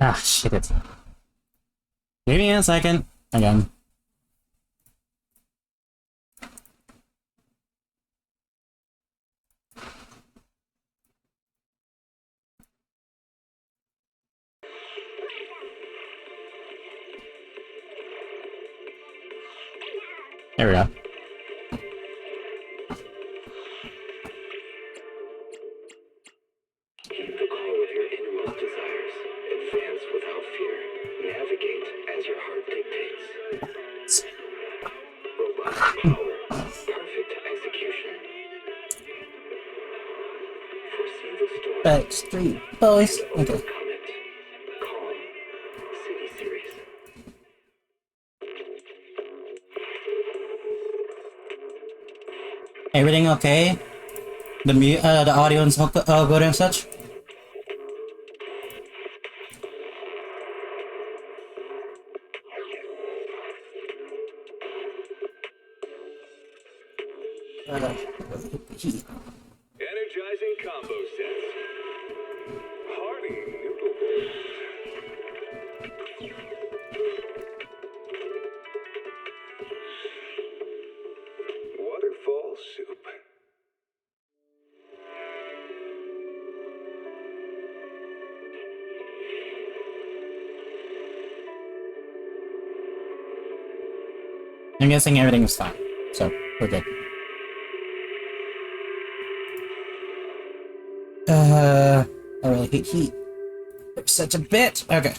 Ah, shit it. Give me a second. Again. There we go. Keep the call of your innermost desires. Advance without fear. Navigate as your heart dictates. Robust power. Perfect execution. Foresee the storm. Backstreet Boys. Okay. Overcome it. Calm. City series. Everything okay? The audio and good and such? Energizing combo sets. Hearty noodle bowls. Waterfall soup. I'm guessing everything is fine, so we're good. I really hate heat. Such a bitch. Okay.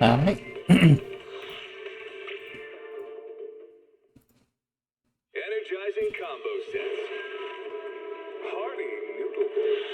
Alright. Energizing combo sets. Hearty noodle bowls.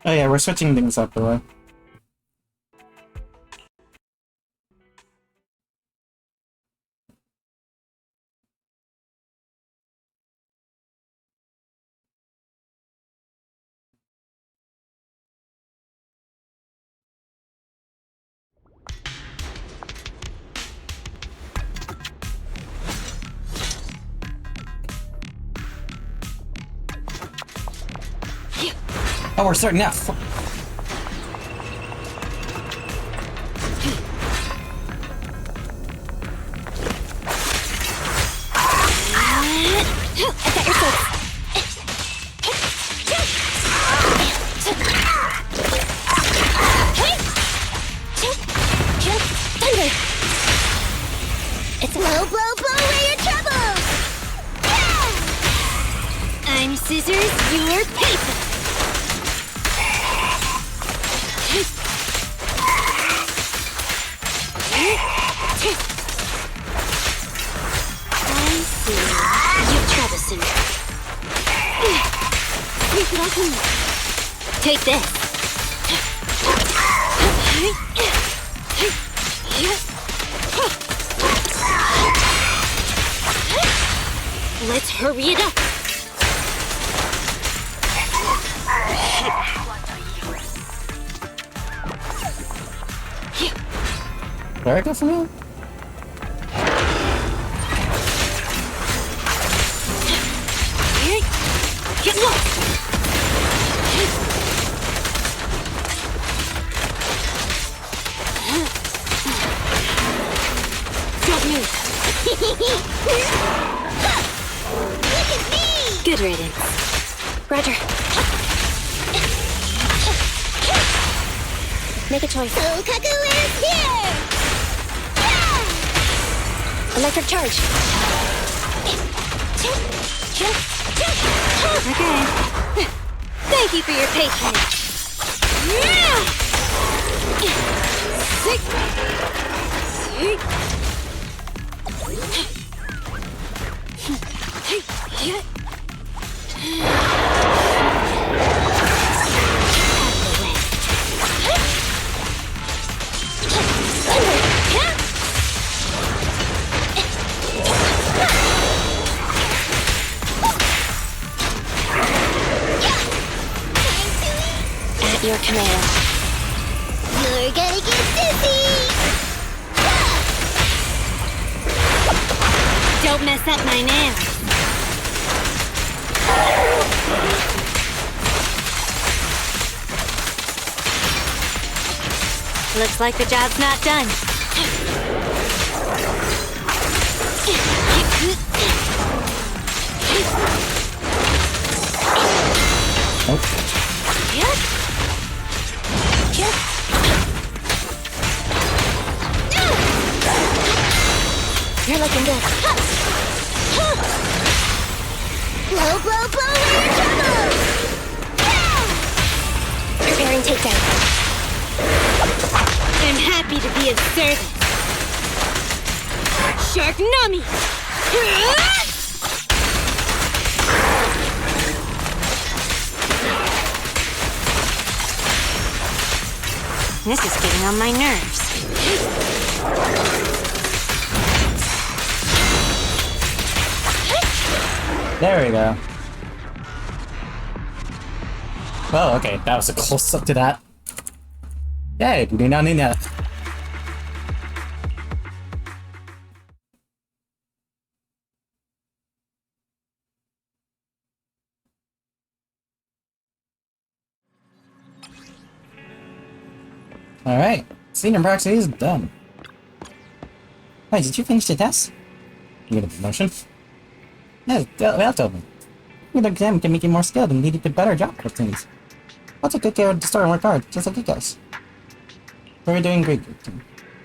Oh yeah, we're switching things up, by the way. Oh, we're starting now. It's blow, blow, blow away your troubles! Yeah! I'm scissors, you're paper! I see. You're troublesome. Sweep it off me. Take this. Let's hurry it up. Where I go from here? Get low. Don't move. Look at me! Good riddance. Roger. Make a choice. Sokaku is here! Yeah! Electric charge. Okay. Thank you for your patronage. Sick. At your command. You're gonna get dizzy! Don't mess up my nails. Looks like the job's not done. You're looking good. Blow, blow, blow away your troubles! Preparing takedown. I'm happy to be of service. Shark Nami! This is getting on my nerves. There we go. Well, okay, that was a close up to that. Yay, we do not need that. Alright, senior proxy is done. Wait, did you finish the test? You get a promotion? Yeah, well told me. Your exam can make you more skilled and lead you to better job opportunities. Also take care of the store and work hard, just like you guys. We're doing great.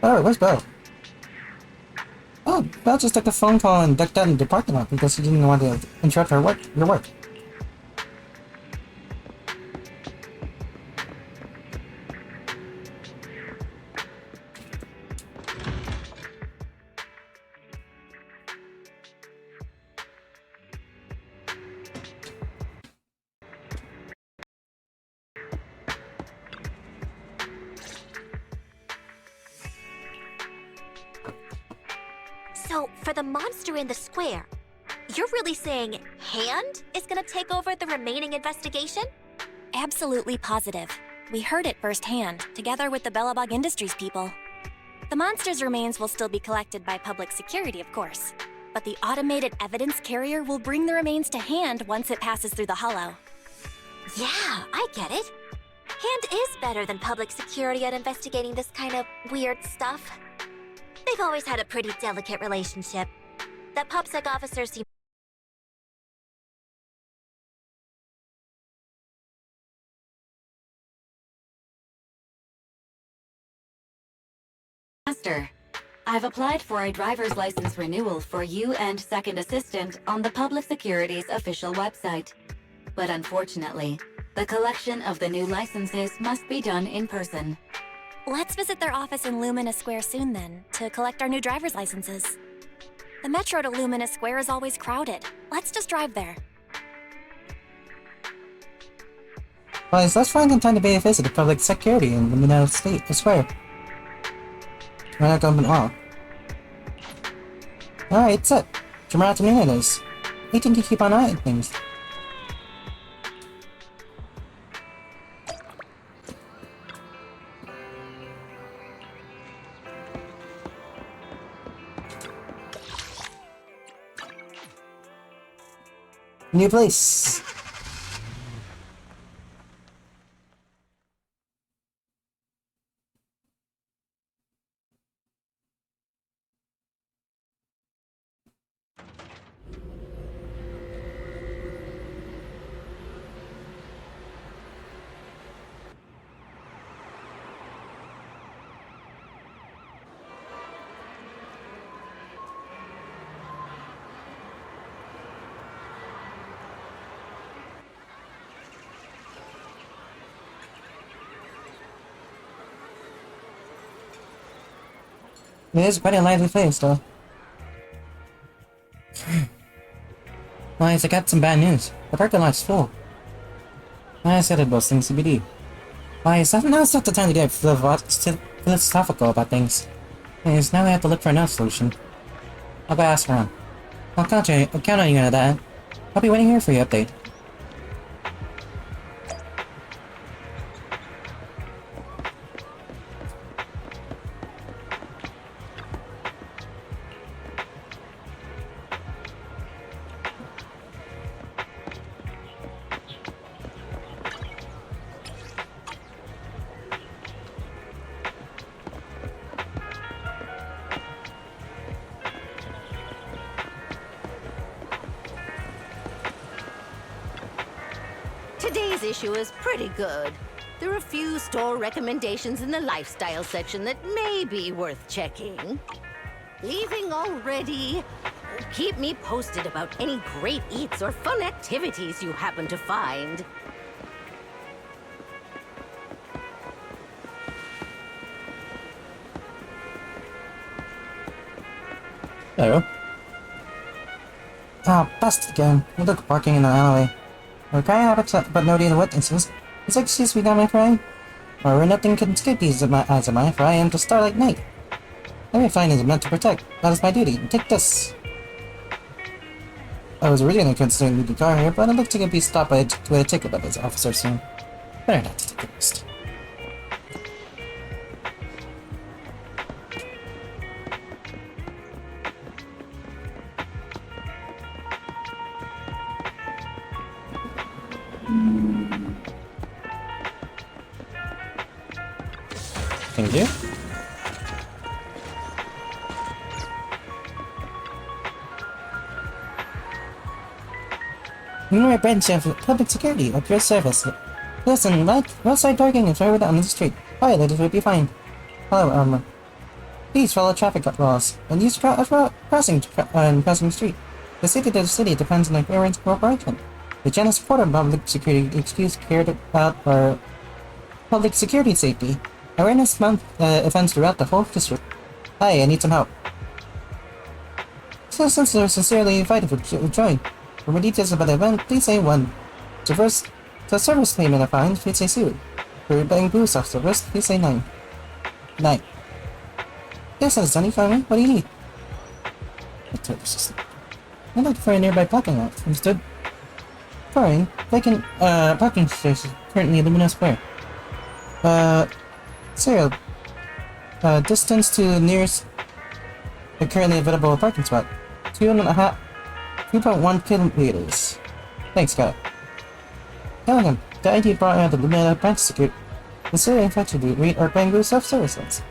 Oh, where's Belle? Oh, Belle just took a phone call and ducked out in the parking lot because she didn't want to interrupt your work. So, for the monster in the square, you're really saying Hand is gonna take over the remaining investigation? Absolutely positive. We heard it firsthand, together with the Bellabog Industries people. The monster's remains will still be collected by public security, of course. But the automated evidence carrier will bring the remains to Hand once it passes through the hollow. Yeah, I get it. Hand is better than public security at investigating this kind of weird stuff. They've always had a pretty delicate relationship. That PubSec officers seem... Master, I've applied for a driver's license renewal for you and Second Assistant on the Public Security's official website. But unfortunately, the collection of the new licenses must be done in person. Let's visit their office in Lumina Square soon then, to collect our new driver's licenses. The metro to Lumina Square is always crowded. Let's just drive there. Boys, let's find some time to pay a visit to public security in Lumina Square. We're not open all. Alright, set. Tomorrow afternoon it is. We can keep an eye on things. New place. It is quite a lively place, though. Guys, I got some bad news. The parking lot's full. I said it was things CBD. Why, now's not the time to get philosophical about things. Guys, now we have to look for another solution. I'll go ask around. I'll count on you on that. I'll be waiting here for your update. Today's issue is pretty good. There are a few store recommendations in the lifestyle section that may be worth checking. Leaving already? Keep me posted about any great eats or fun activities you happen to find. Hello. Ah, bust again. We look parking in the alleyway. We're crying out but no data witnesses. It's like excuse me, my friend. Or nothing can escape these eyes of mine, for I am the Starlight Knight. Every fine is meant to protect. That is my duty. Take this. I was originally considering leaving the car here, but it looks like it'll be stopped by a ticket by this officer soon. Better not to take a risk. Thank you. New branch of public security of your service. Listen, roadside parking is right down the street. Violators will be fined. Hello, please follow traffic laws and use crossing the street. The city to city depends on the clearance cooperation. The general support of public security excuse cared about our public security safety. Awareness month events throughout the whole district. Hi, I need some help. Citizens are sincerely invited to join. For more details about the event, please say 1. The service payment of fines, please say 2. For buying booze off service, please say 9. 9. Yes, Sonny, finally, what do you need? October system. I'd like to find a nearby parking lot. Understood? Fine. Vacant, parking space is currently Lumina Square. Serial. Distance to the nearest currently available parking spot. 2.1 kilometers. Thanks, Scott. Tell him, the ID brought out the Lumina branch security. Consider in fact to rate our Bangor self-service lines.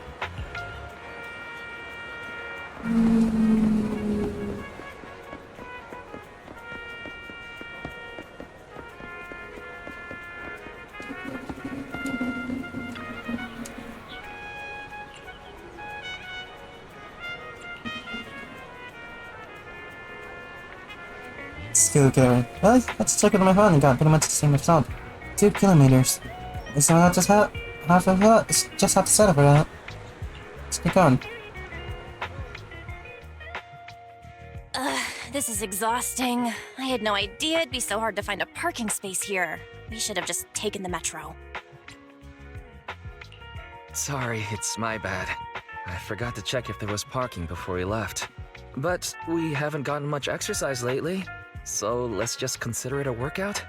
Skill killer. Well, let's check it on my phone and got pretty much the same result. 2 kilometers. It's not just half of that. It's just half the setup for that. Let's get going. This is exhausting. I had no idea it'd be so hard to find a parking space here. We should have just taken the metro. Sorry, it's my bad. I forgot to check if there was parking before we left. But we haven't gotten much exercise lately, so let's just consider it a workout?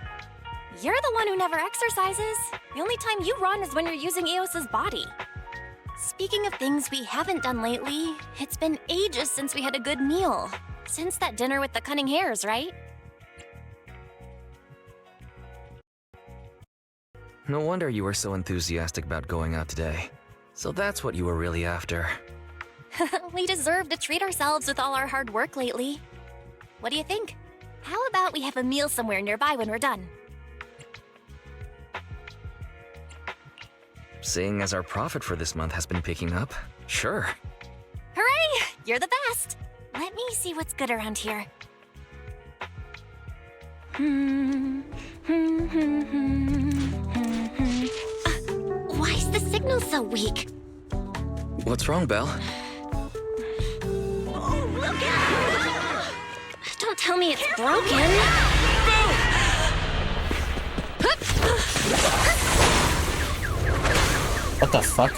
You're the one who never exercises. The only time you run is when you're using Eos's body. Speaking of things we haven't done lately, it's been ages since we had a good meal. Since that dinner with the cunning hares, right? No wonder you were so enthusiastic about going out today. So that's what you were really after. We deserve to treat ourselves with all our hard work lately. What do you think? How about we have a meal somewhere nearby when we're done? Seeing as our profit for this month has been picking up, sure. Hooray! You're the best! Let me see what's good around here. Why is the signal so weak? What's wrong, Belle? Oh, look out! Don't tell me it's broken. What the fuck?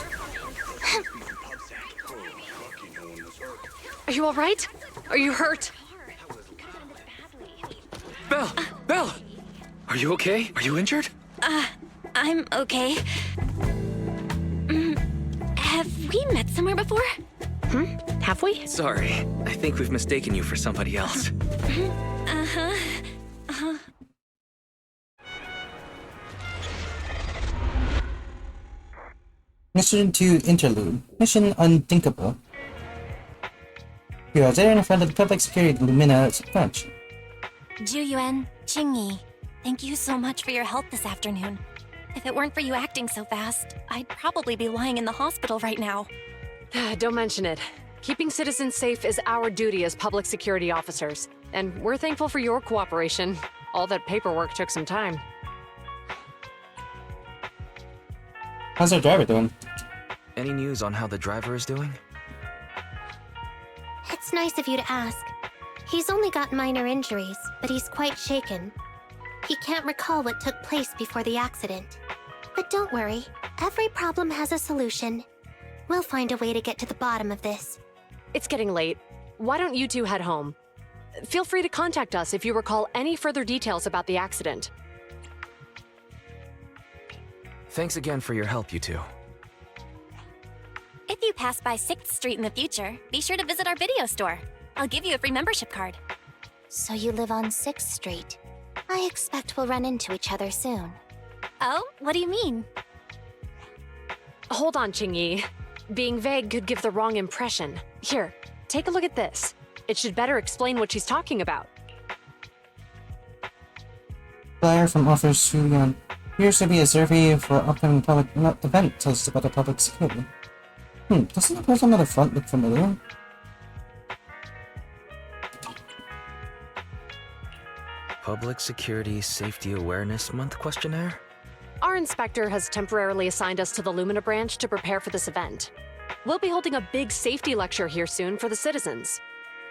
Are you all right? Are you hurt? Belle! Belle! Are you okay? Are you injured? I'm okay. Have we met somewhere before? Have we? Sorry, I think we've mistaken you for somebody else. Mission 2 Interlude. Mission Unthinkable. You are there in front of the public security Lumina branch. Zhu Yuan, Qingyi, thank you so much for your help this afternoon. If it weren't for you acting so fast, I'd probably be lying in the hospital right now. Don't mention it. Keeping citizens safe is our duty as public security officers, and we're thankful for your cooperation. All that paperwork took some time. How's our driver doing? Any news on how the driver is doing? It's nice of you to ask. He's only got minor injuries, but he's quite shaken. He can't recall what took place before the accident. But don't worry, every problem has a solution. We'll find a way to get to the bottom of this. It's getting late. Why don't you two head home? Feel free to contact us if you recall any further details about the accident. Thanks again for your help, you two. If you pass by 6th Street in the future, be sure to visit our video store. I'll give you a free membership card. So you live on 6th Street. I expect we'll run into each other soon. Oh, what do you mean? Hold on, Qingyi. Being vague could give the wrong impression. Here, take a look at this. It should better explain what she's talking about. Flyer from Officer Zhu Yuan. Appears to be a survey for upcoming public event. Tells us about the public security. Doesn't the person on the front look familiar? Public Security Safety Awareness Month questionnaire? Our inspector has temporarily assigned us to the Lumina branch to prepare for this event. We'll be holding a big safety lecture here soon for the citizens.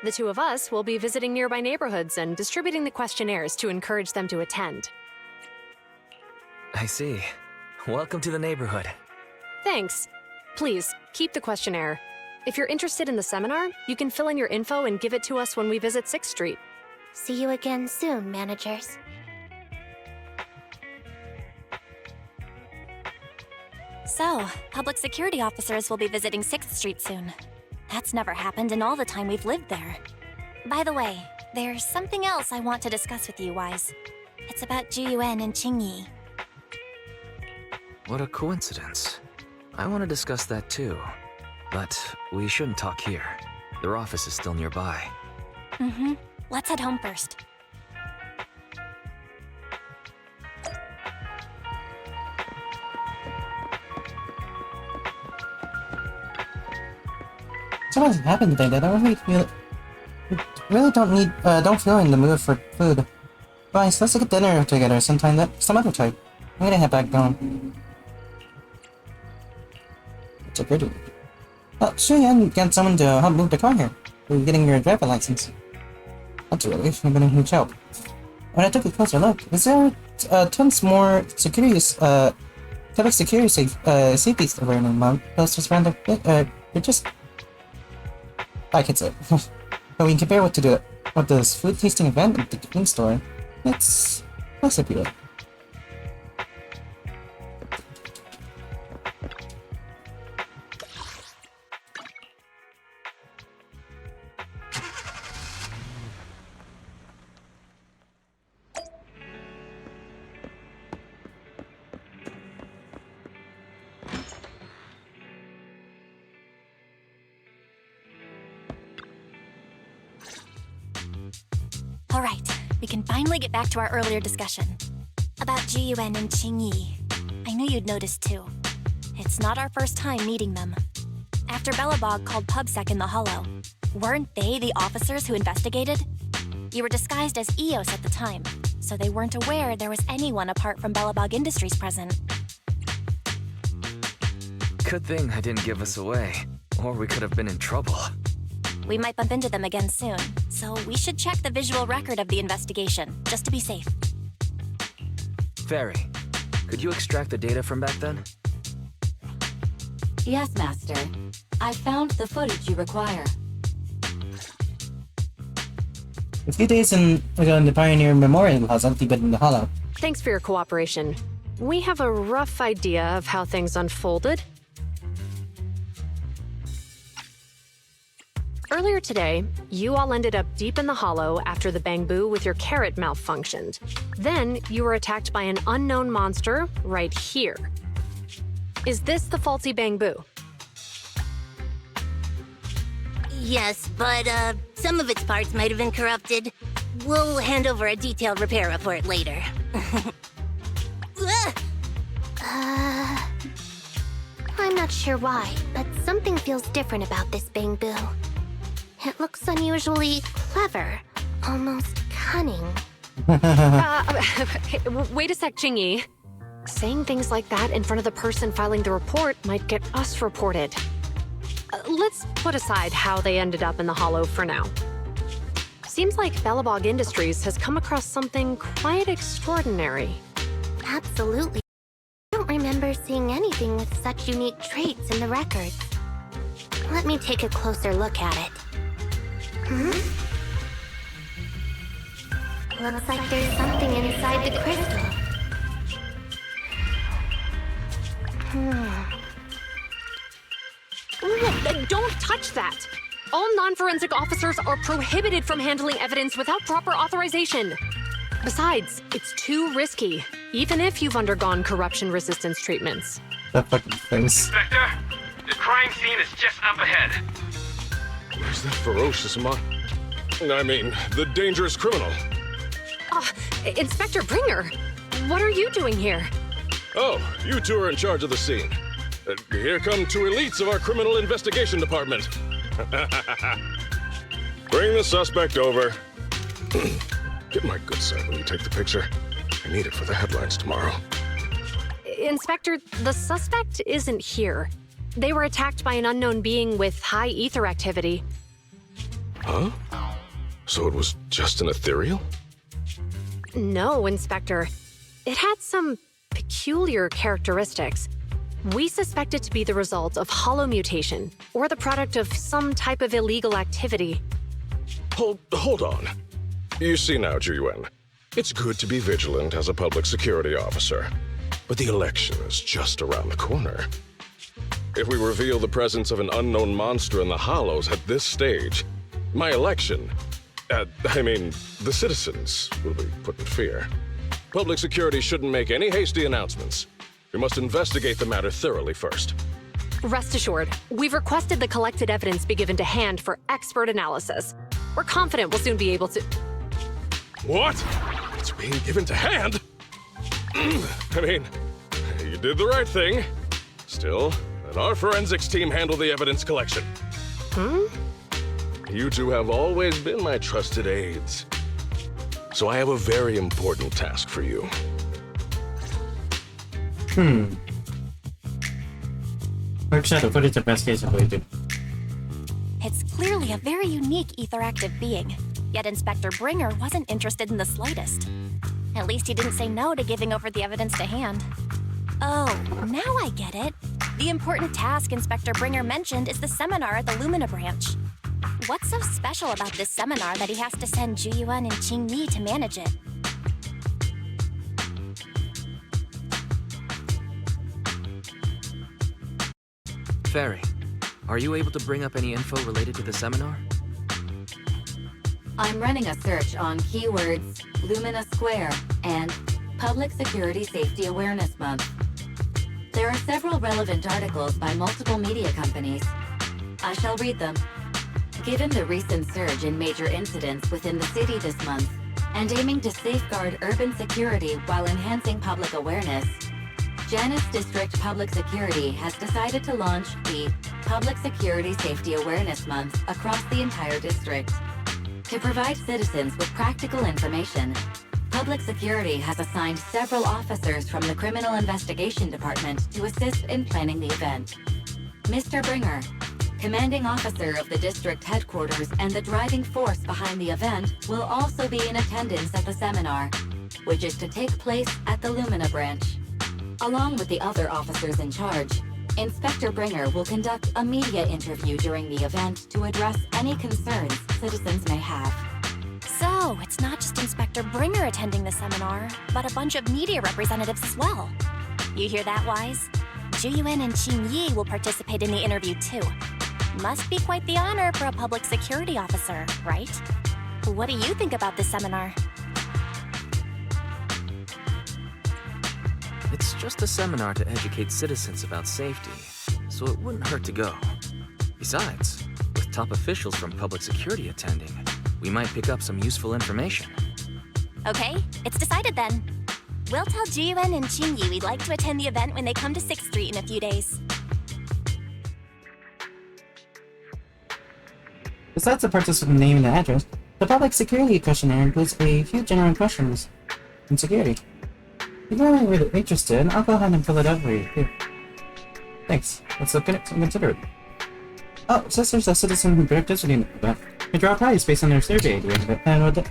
The two of us will be visiting nearby neighborhoods and distributing the questionnaires to encourage them to attend. I see. Welcome to the neighborhood. Thanks. Please, keep the questionnaire. If you're interested in the seminar, you can fill in your info and give it to us when we visit 6th Street. See you again soon, managers. So, public security officers will be visiting 6th Street soon. That's never happened in all the time we've lived there. By the way, there's something else I want to discuss with you, Wise. It's about Zhu Yuan and Qingyi. What a coincidence. I want to discuss that too. But we shouldn't talk here. Their office is still nearby. Mm-hmm. Let's head home first. Something's happened today that I really don't feel in the mood for food. Fine, so let's get dinner together sometime some other time. I'm gonna head back home. It's a good one. Oh, sure, yeah, get someone to help move the car here. We're getting your driver license. That's a relief. You've been a huge help. When I took a closer look, is there tons more public security safety around posters around the they're just. I can say. But when you compare what this food tasting event at the convenience store, it's less appealing. Alright, we can finally get back to our earlier discussion. About Zhu Yuan and Qingyi. I knew you'd noticed too. It's not our first time meeting them. After Belobog called PubSec in the Hollow, weren't they the officers who investigated? You were disguised as EOS at the time, so they weren't aware there was anyone apart from Belobog Industries present. Good thing I didn't give us away, or we could have been in trouble. We might bump into them again soon, so we should check the visual record of the investigation, just to be safe. Fairy, could you extract the data from back then? Yes, Master. I found the footage you require. A few days ago in the Pioneer Memorial House, empty but in the Hollow. Thanks for your cooperation. We have a rough idea of how things unfolded. Earlier today, you all ended up deep in the Hollow after the bamboo with your carrot malfunctioned. Then, you were attacked by an unknown monster right here. Is this the faulty bamboo? Yes, but some of its parts might have been corrupted. We'll hand over a detailed repair report later. I'm not sure why, but something feels different about this bamboo. It looks unusually clever, almost cunning. Wait a sec, Qingyi. Saying things like that in front of the person filing the report might get us reported. Let's put aside how they ended up in the Hollow for now. Seems like Belobog Industries has come across something quite extraordinary. Absolutely. I don't remember seeing anything with such unique traits in the records. Let me take a closer look at it. Looks like there's something inside the crystal. Don't touch that! All non-forensic officers are prohibited from handling evidence without proper authorization. Besides, it's too risky, even if you've undergone corruption resistance treatments. That fucking face. Inspector, the crime scene is just up ahead. Where's that ferocious the dangerous criminal? Inspector Bringer, what are you doing here? Oh, you two are in charge of the scene. Here come two elites of our criminal investigation department. Bring the suspect over. Get my good side when you take the picture. I need it for the headlines tomorrow. Inspector, the suspect isn't here. They were attacked by an unknown being with high ether activity. Huh? So it was just an ethereal? No, Inspector. It had some peculiar characteristics. We suspect it to be the result of hollow mutation, or the product of some type of illegal activity. Hold on. You see now, Zhu Yuan, it's good to be vigilant as a public security officer, but the election is just around the corner. If we reveal the presence of an unknown monster in the Hollows at this stage, my election, the citizens will be put in fear. Public security shouldn't make any hasty announcements. We must investigate the matter thoroughly first. Rest assured, we've requested the collected evidence be given to hand for expert analysis. We're confident we'll soon be able to... What? It's being given to hand? You did the right thing. Still, let our forensics team handle the evidence collection. You two have always been my trusted aides. So I have a very important task for you. Workshop the footage of best case avoided. It's clearly a very unique etheractive being, yet Inspector Bringer wasn't interested in the slightest. At least he didn't say no to giving over the evidence to hand. Oh, now I get it. The important task Inspector Bringer mentioned is the seminar at the Lumina branch. What's so special about this seminar that he has to send Zhu Yuan and Qing Yi to manage it? Fairy, are you able to bring up any info related to the seminar? I'm running a search on keywords Lumina Square and Public Security Safety Awareness Month. There are several relevant articles by multiple media companies. I shall read them. Given the recent surge in major incidents within the city this month, and aiming to safeguard urban security while enhancing public awareness, Janus District Public Security has decided to launch the Public Security Safety Awareness Month across the entire district. To provide citizens with practical information, Public Security has assigned several officers from the Criminal Investigation Department to assist in planning the event. Mr. Bringer, commanding officer of the district headquarters and the driving force behind the event, will also be in attendance at the seminar, which is to take place at the Lumina branch. Along with the other officers in charge, Inspector Bringer will conduct a media interview during the event to address any concerns citizens may have. So, it's not just Inspector Bringer attending the seminar, but a bunch of media representatives as well. You hear that, Wise? Zhu Yuan and Qing Yi will participate in the interview too. Must be quite the honor for a public security officer, right? What do you think about this seminar? It's just a seminar to educate citizens about safety, so it wouldn't hurt to go. Besides, with top officials from public security attending, we might pick up some useful information. Okay, it's decided then. We'll tell Zhu Yuan and Qing Yi we'd like to attend the event when they come to 6th Street in a few days. Besides the participant name and the address, the public security questionnaire includes a few general questions on security. If you're really interested, I'll go ahead and fill it out for you, too. Thanks. Let's look at it and consider it. Oh, it says there's a citizen who participated in the event. They draw a prize based on their survey idea of it, and on the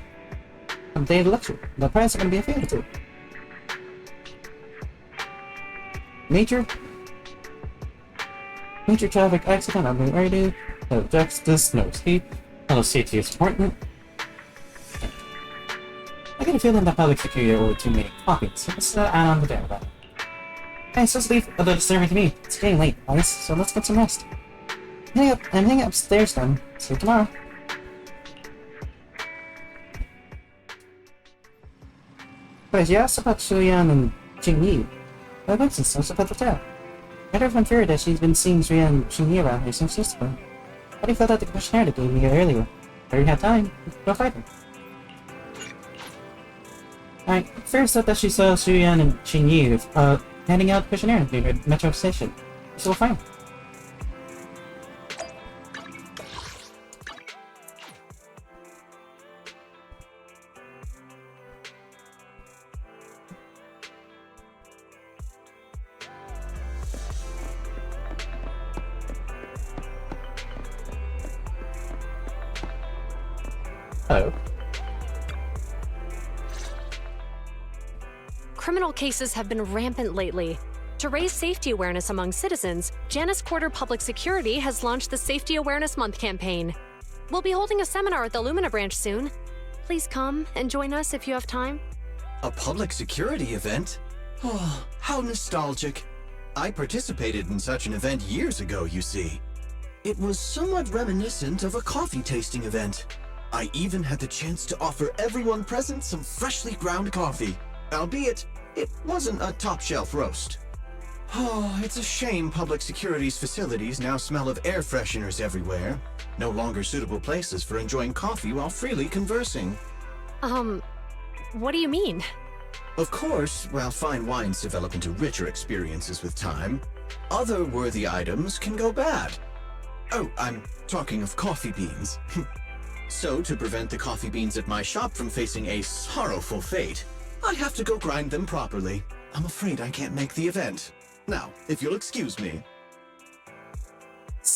day of the lecture. The prize is going to be a favor to. Major traffic accident on the radio. No justice, no speed. Although safety is important. I get a feeling that public security ordered too many copies. Let's add on to that. Hey, so let's leave the survey to me. It's getting late, guys, so let's get some rest. I'm hanging upstairs then. See you tomorrow. Guys, you asked about Zhu Yuan and Qing Yi. My Vincent's knows about the tale. I heard from Fury that she's been seeing Zhu Yuan and Qing Yi around here since yesterday. How do you feel out the questionnaire that gave me here earlier? If you have time, go fight them. Alright, Fury said that she saw Zhu Yuan and Qing Yi handing out questionnaire near the metro station. So we'll find. Hello. Criminal cases have been rampant lately. To raise safety awareness among citizens, Janus Quarter Public Security has launched the Safety Awareness Month campaign. We'll be holding a seminar at the Lumina branch soon. Please come and join us if you have time. A public security event? Oh, how nostalgic. I participated in such an event years ago, you see. It was somewhat reminiscent of a coffee tasting event. I even had the chance to offer everyone present some freshly ground coffee, albeit it wasn't a top-shelf roast. Oh, it's a shame public security's facilities now smell of air fresheners everywhere. No longer suitable places for enjoying coffee while freely conversing. What do you mean? Of course, while fine wines develop into richer experiences with time, other worthy items can go bad. Oh, I'm talking of coffee beans. So, to prevent the coffee beans at my shop from facing a sorrowful fate, I have to go grind them properly. I'm afraid I can't make the event. Now, if you'll excuse me.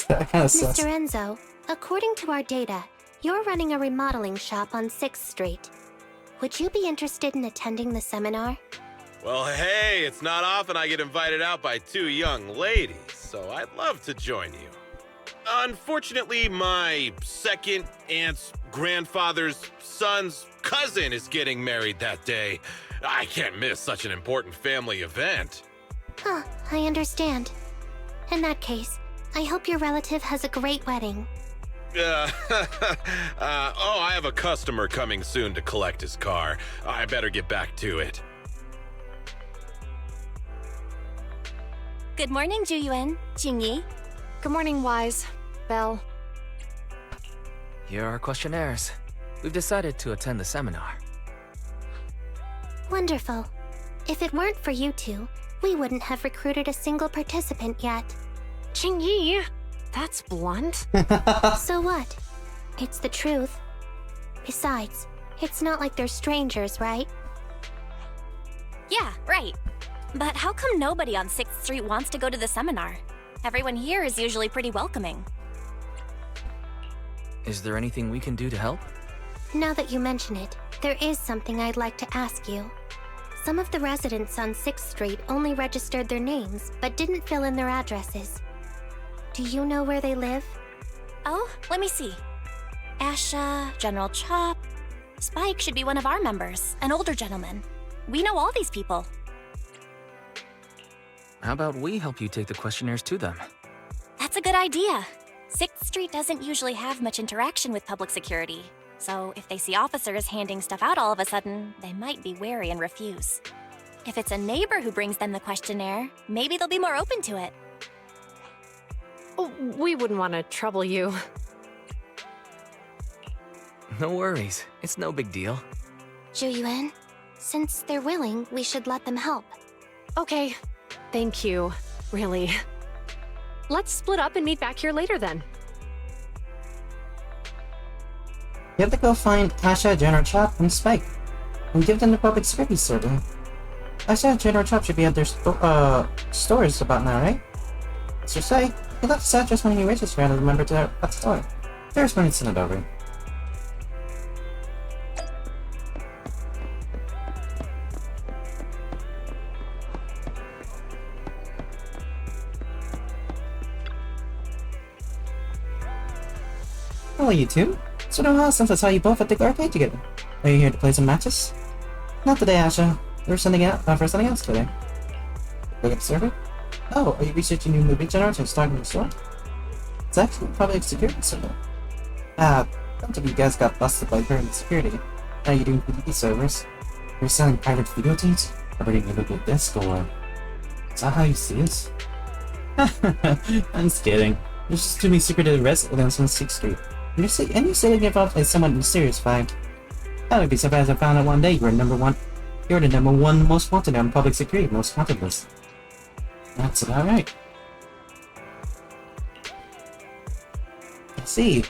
That kind of sucks. Mr. Enzo, according to our data, you're running a remodeling shop on 6th Street. Would you be interested in attending the seminar? Well, hey, it's not often I get invited out by two young ladies, so I'd love to join you. Unfortunately, my second aunt's grandfather's son's cousin is getting married that day. I can't miss such an important family event. Huh, I understand. In that case, I hope your relative has a great wedding. I have a customer coming soon to collect his car. I better get back to it. Good morning, Zhu Yuan, Jingyi. Good morning, Wise. Belle. Here are our questionnaires. We've decided to attend the seminar. Wonderful. If it weren't for you two, we wouldn't have recruited a single participant yet. Jingyi! That's blunt. So what? It's the truth. Besides, it's not like they're strangers, right? Yeah, right. But how come nobody on 6th Street wants to go to the seminar? Everyone here is usually pretty welcoming. Is there anything we can do to help? Now that you mention it, there is something I'd like to ask you. Some of the residents on 6th Street only registered their names, but didn't fill in their addresses. Do you know where they live? Oh, let me see. Asha, General Chop. Spike should be one of our members, an older gentleman. We know all these people. How about we help you take the questionnaires to them? That's a good idea. 6th Street doesn't usually have much interaction with public security, so if they see officers handing stuff out all of a sudden, they might be wary and refuse. If it's a neighbor who brings them the questionnaire, maybe they'll be more open to it. Oh, we wouldn't want to trouble you. No worries. It's no big deal. Zhu Yuan, since they're willing, we should let them help. Okay. Thank you. Really. Let's split up and meet back here later then. You have to go find Asha, General Chop, and Spike, and give them the public security server. Asha and General Chop should be at their stores about now, right? So say, he left his address when he registered as a member to that store. There's when it's sent it over. Hello, you two. It's been a while since I saw you both at the arcade together. Are you here to play some matches? Not today, Asha. We're sending out for something else today. Look up the server? Oh, are you researching new movie genres and starting the store? It's actually probably a security server. Bunch of you guys got busted by current security. Now you doing PvP servers? You're selling private video games? Operating a local desk or... Is that how you see us? I'm just kidding. There's just too many secretive residents on 6th Street. And you say you're involved in somewhat mysterious fact. I would be surprised if I found out one day you were the number one most wanted on public security most wanted list. That's about right. I see.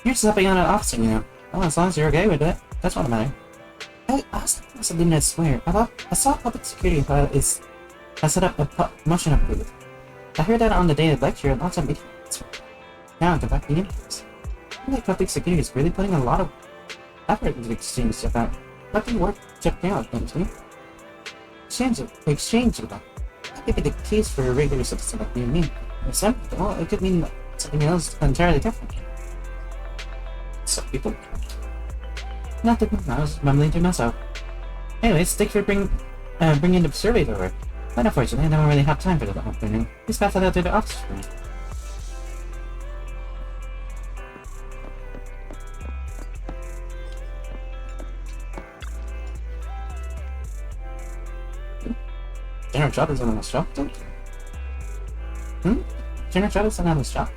You're just helping out an officer, you know. Well, as long as you're okay with it, that's what matters. I also didn't swear. I saw public security has set up a promotion upgrade. I heard that on the day of lecture and lots of meetings. Now I'm conducting interviews. I feel like public security is really putting a lot of effort into exchange stuff out. Nothing worth checking out, don't you? Exchange about. Maybe the case for a regular citizen like you and me. Except, well, it could mean something else entirely different. Some people. Nothing. I was mumbling to myself. Anyways, thanks for bringing the survey over. But unfortunately, I don't really have time for that afternoon. Just pass it out to the office for me. General Trot is on the shop, don't you? General Trot is on the shop?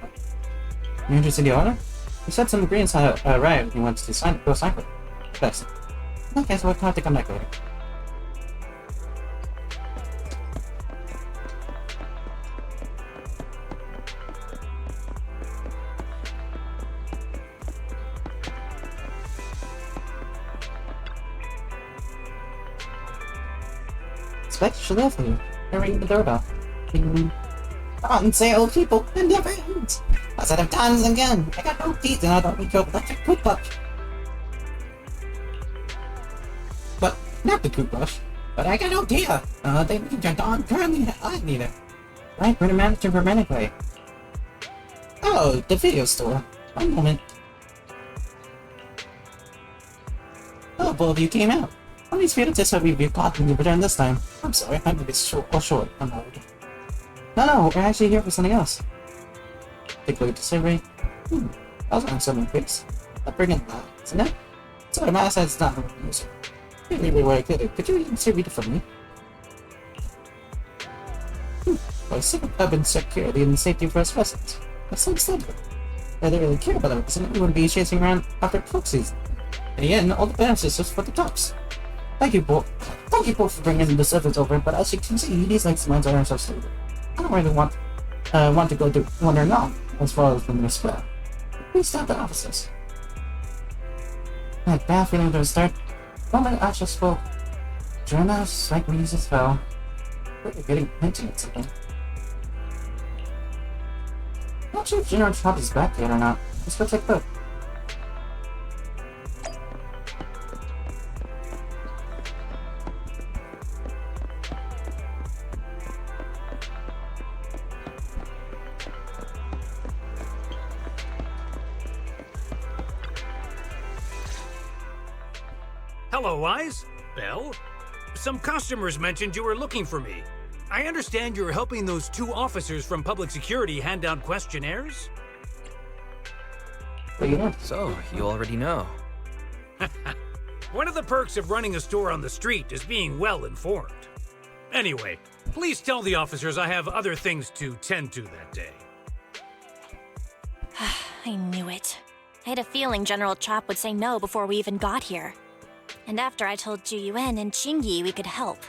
You're interested in the order? You said some ingredients had arrived. He wants to go sign for it. Best. Okay, so we'll have to come back later. Expect should live here. They're ringing the doorbell. On sale, people! It never ends! I said it times again! I got no teeth and I don't need your electric toothbrush! But, not the toothbrush. But I got no idea! They need your darn currently I need it. Right, we're the manager for Renegade. Oh, the video store. One moment. Oh, both of you came out. How many spirit tests have we caught when you returned this time? I'm sorry, I'm a bit short. I'm old. No, we're actually here for something else. Take a look at the survey. I was on something fixed. I'll bring it back, isn't it? So the mask says it's not a user. Maybe where I could you even read it for me? Well, sick of urban security and safety for us residents. That's so simple. If they really care about it, then we wouldn't be chasing around after proxies. In the end, all the benefits just for the tops. Thank you both for bringing the servants over, but as you can see, these legs mines are so stable. I don't really want to go to wandering off as far as from the square. Please stop the officers. I had bad feeling to the start. The moment Asha spoke, Jonas like breezes fell. We're getting hinting at something. Not sure if General Trot is back yet or not. Let's go check both. Hello, Wise. Belle? Some customers mentioned you were looking for me. I understand you're helping those two officers from public security hand out questionnaires? So, you already know. One of the perks of running a store on the street is being well informed. Anyway, please tell the officers I have other things to tend to that day. I knew it. I had a feeling General Chop would say no before we even got here. And after I told Zhu Yuan and Qingyi we could help.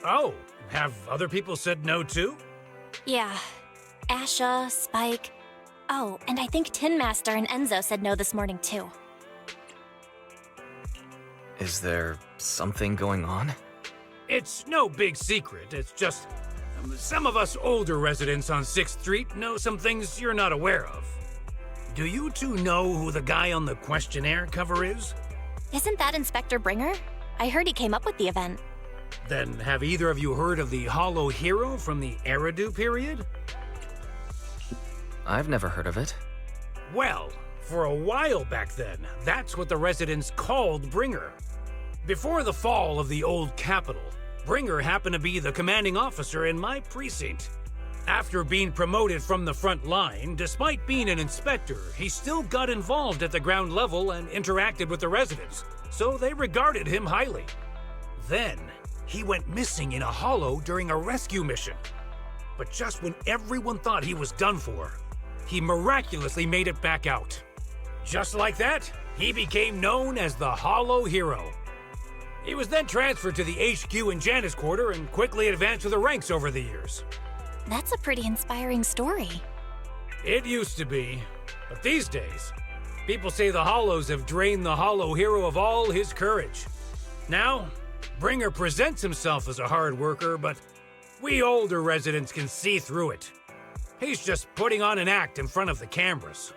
Oh, have other people said no too? Yeah. Asha, Spike. Oh, and I think Tin Master and Enzo said no this morning too. Is there something going on? It's no big secret. It's just some of us older residents on 6th Street know some things you're not aware of. Do you two know who the guy on the questionnaire cover is? Isn't that Inspector Bringer? I heard he came up with the event. Then have either of you heard of the Hollow Hero from the Eridu period? I've never heard of it. Well, for a while back then, that's what the residents called Bringer. Before the fall of the old capital, Bringer happened to be the commanding officer in my precinct. After being promoted from the front line, despite being an inspector, he still got involved at the ground level and interacted with the residents, so they regarded him highly. Then, he went missing in a hollow during a rescue mission. But just when everyone thought he was done for, he miraculously made it back out. Just like that, he became known as the Hollow Hero. He was then transferred to the HQ in Janus Quarter and quickly advanced to the ranks over the years. That's a pretty inspiring story. It used to be, but these days, people say the Hollows have drained the Hollow Hero of all his courage. Now, Bringer presents himself as a hard worker, but we older residents can see through it. He's just putting on an act in front of the cameras.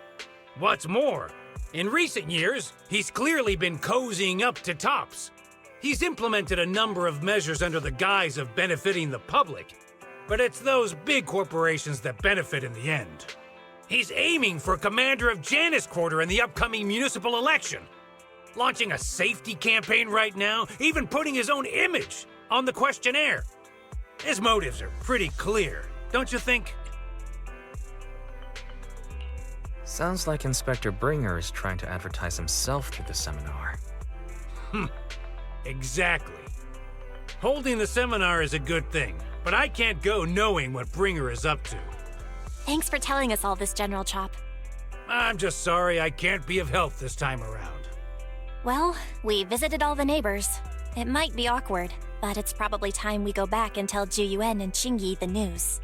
What's more, in recent years, he's clearly been cozying up to tops. He's implemented a number of measures under the guise of benefiting the public. but it's those big corporations that benefit in the end. He's aiming for commander of Janus Quarter in the upcoming municipal election. Launching a safety campaign right now, even putting his own image on the questionnaire. His motives are pretty clear, don't you think? Sounds like Inspector Bringer is trying to advertise himself through the seminar. Exactly. Holding the seminar is a good thing, but I can't go knowing what Bringer is up to. Thanks for telling us all this, General Chop. I'm just sorry I can't be of help this time around. Well, we visited all the neighbors. It might be awkward, but it's probably time we go back and tell Zhu Yuan and Qingyi the news.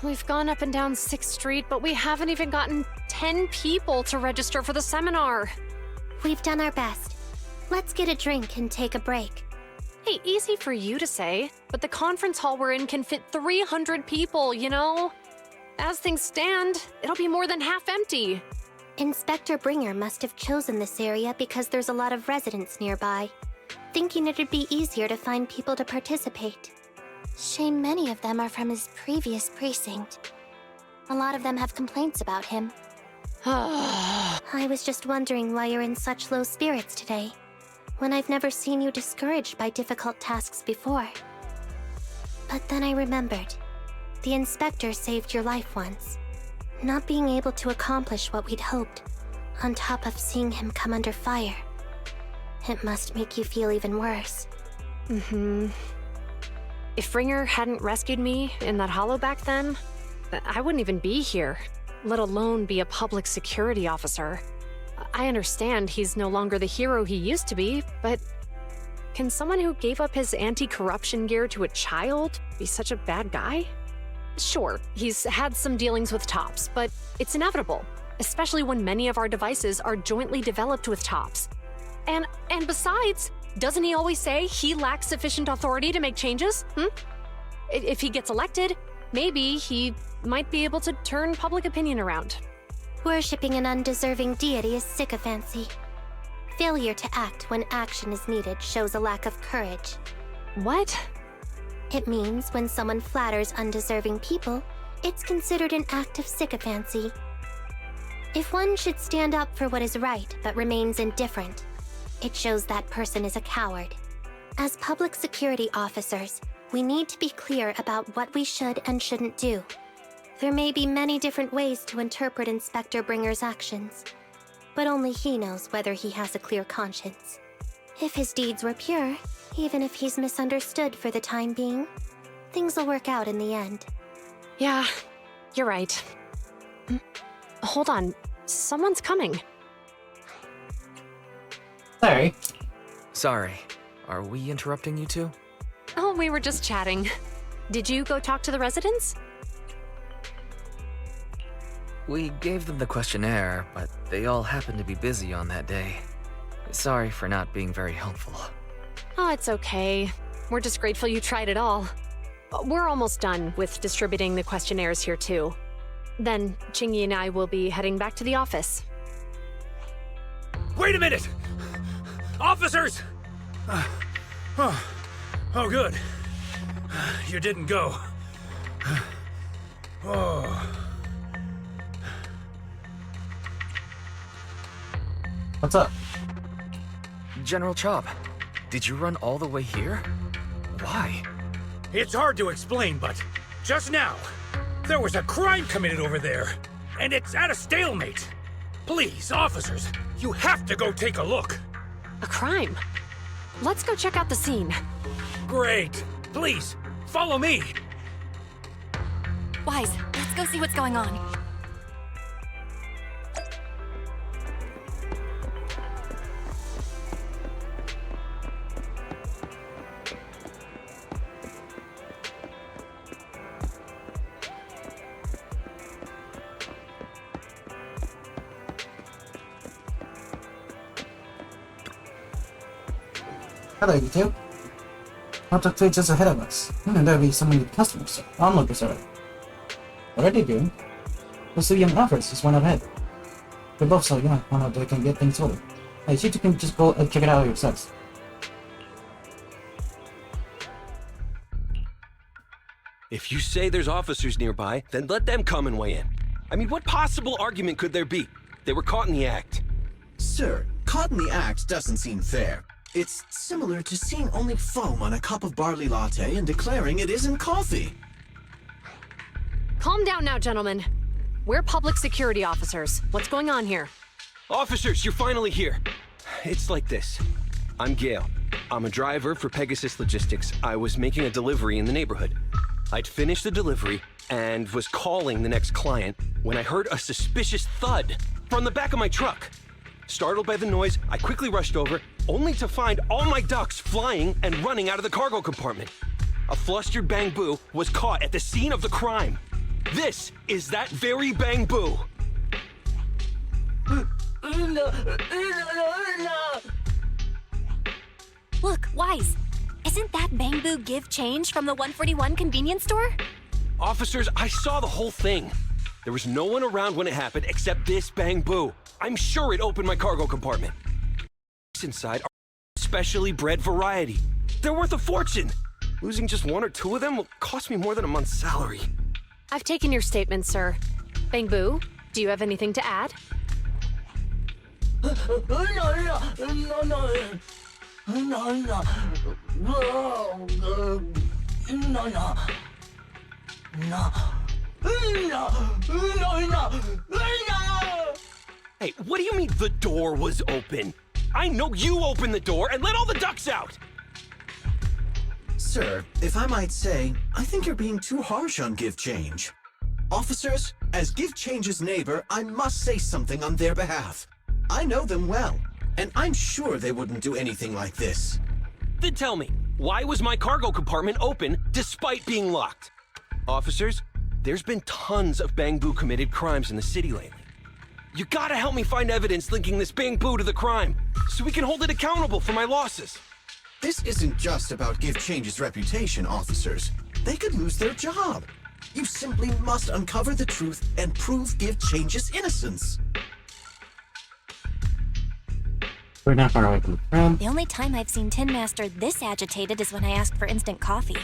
We've gone up and down 6th Street, but we haven't even gotten 10 people to register for the seminar. We've done our best. Let's get a drink and take a break. Hey, easy for you to say, but the conference hall we're in can fit 300 people, you know? As things stand, it'll be more than half empty. Inspector Bringer must have chosen this area because there's a lot of residents nearby, thinking it'd be easier to find people to participate. Shame many of them are from his previous precinct. A lot of them have complaints about him. I was just wondering why you're in such low spirits today, when I've never seen you discouraged by difficult tasks before. But then I remembered. The inspector saved your life once. Not being able to accomplish what we'd hoped, on top of seeing him come under fire. It must make you feel even worse. If Bringer hadn't rescued me in that hollow back then, I wouldn't even be here, let alone be a public security officer. I understand he's no longer the hero he used to be, but can someone who gave up his anti-corruption gear to a child be such a bad guy? Sure, he's had some dealings with Tops, but it's inevitable, especially when many of our devices are jointly developed with Tops. And besides, doesn't he always say he lacks sufficient authority to make changes? If he gets elected, maybe he might be able to turn public opinion around. Worshipping an undeserving deity is sycophancy. Failure to act when action is needed shows a lack of courage. What? It means when someone flatters undeserving people, it's considered an act of sycophancy. If one should stand up for what is right but remains indifferent, it shows that person is a coward. As public security officers, we need to be clear about what we should and shouldn't do. There may be many different ways to interpret Inspector Bringer's actions, but only he knows whether he has a clear conscience. If his deeds were pure, even if he's misunderstood for the time being, things will work out in the end. Yeah, you're right. Hold on, someone's coming. Sorry. Sorry. Are we interrupting you two? Oh, we were just chatting. Did you go talk to the residents? We gave them the questionnaire, but they all happened to be busy on that day. Sorry for not being very helpful. Oh, it's okay. We're just grateful you tried it all. We're almost done with distributing the questionnaires here too. Then Qingyi and I will be heading back to the office. Wait a minute! Officers! Oh, good. You didn't go. Oh. What's up? General Chop, did you run all the way here? Why? It's hard to explain, but just now, there was a crime committed over there, and it's at a stalemate. Please, officers, you have to go take a look. A crime? Let's go check out the scene. Great. Please, follow me. Wise, let's go see what's going on. Hello, you two. Lots of food just ahead of us. There'll be so many customers, onlookers already. What are they doing? The Zhu Yuan office is one ahead. They're both so young, I know they can get things sorted. Hey, you two can just go check it out yourselves. If you say there's officers nearby, then let them come and weigh in. I mean, what possible argument could there be? They were caught in the act. Sir, caught in the act doesn't seem fair. It's similar to seeing only foam on a cup of barley latte and declaring it isn't coffee. Calm down now, gentlemen. We're public security officers. What's going on here? Officers, you're finally here. It's like this. I'm Gale. I'm a driver for Pegasus Logistics. I was making a delivery in the neighborhood. I'd finished the delivery and was calling the next client when I heard a suspicious thud from the back of my truck. Startled by the noise, I quickly rushed over, only to find all my ducks flying and running out of the cargo compartment. A flustered Bang Boo was caught at the scene of the crime. This is that very Bang Boo. Look, Wise. Isn't that Bang Boo give change from the 141 convenience store? Officers, I saw the whole thing. There was no one around when it happened except this Bang Boo. I'm sure it opened my cargo compartment. Inside are specially bred variety. They're worth a fortune. Losing just one or two of them will cost me more than a month's salary. I've taken your statement, sir. Bang Boo, do you have anything to add? Hey, what do you mean the door was open? I know you opened the door and let all the ducks out! Sir, if I might say, I think you're being too harsh on Give Change. Officers, as Give Change's neighbor, I must say something on their behalf. I know them well, and I'm sure they wouldn't do anything like this. Then tell me, why was my cargo compartment open despite being locked? Officers, there's been tons of Bang Boo committed crimes in the city lately. You gotta help me find evidence linking this Bang Boo to the crime, so we can hold it accountable for my losses. This isn't just about Give Change's reputation, officers. They could lose their job. You simply must uncover the truth and prove Give Change's innocence. We're not far away from the crowd. The only time I've seen Tin Master this agitated is when I asked for instant coffee.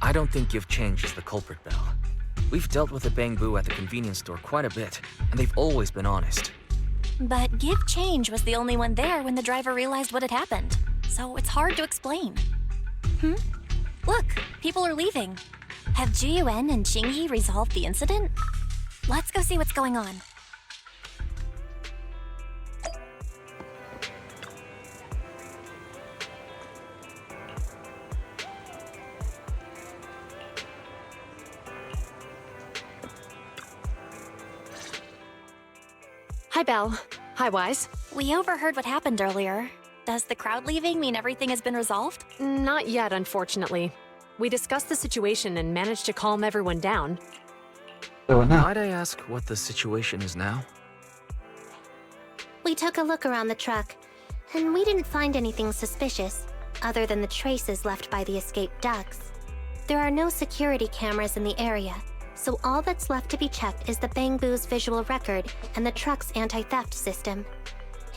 I don't think Give Change is the culprit, Belle. We've dealt with the Bang Boo at the convenience store quite a bit, and they've always been honest. But Give Change was the only one there when the driver realized what had happened, so it's hard to explain. Look, people are leaving. Have Zhu Yuan and Xingyi resolved the incident? Let's go see what's going on. Hi, Belle. Hi, Wise. We overheard what happened earlier. Does the crowd leaving mean everything has been resolved? Not yet, unfortunately. We discussed the situation and managed to calm everyone down. So now, Might I ask what the situation is now? We took a look around the truck, and we didn't find anything suspicious, other than the traces left by the escaped ducks. There are no security cameras in the area, so all that's left to be checked is the Bang Boo's visual record and the truck's anti-theft system.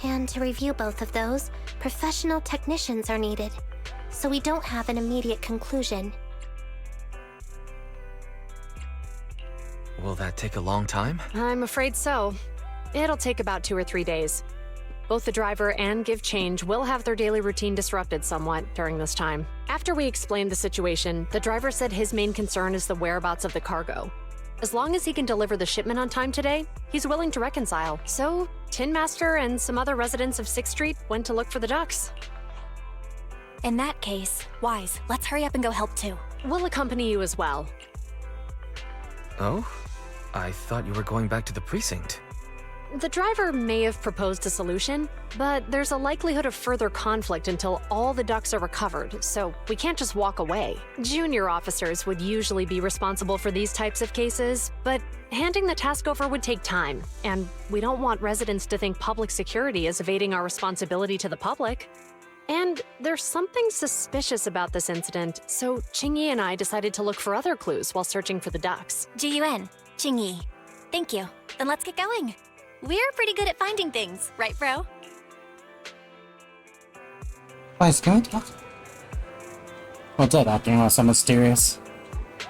And to review both of those, professional technicians are needed, so we don't have an immediate conclusion. Will that take a long time? I'm afraid so. It'll take about 2 or 3 days. Both the driver and Give Change will have their daily routine disrupted somewhat during this time. After we explained the situation, the driver said his main concern is the whereabouts of the cargo. As long as he can deliver the shipment on time today, he's willing to reconcile. So, Tin Master and some other residents of 6th Street went to look for the ducks. In that case, Wise, let's hurry up and go help too. We'll accompany you as well. Oh? I thought you were going back to the precinct. The driver may have proposed a solution, but there's a likelihood of further conflict until all the ducks are recovered, so we can't just walk away. Junior officers would usually be responsible for these types of cases, but handing the task over would take time, and we don't want residents to think public security is evading our responsibility to the public. And there's something suspicious about this incident, so Qingyi and I decided to look for other clues while searching for the ducks. Zhu Yuan, Qingyi. Thank you. Then let's get going. We're pretty good at finding things, right, bro? Guys, can we talk? What's up, acting all so mysterious?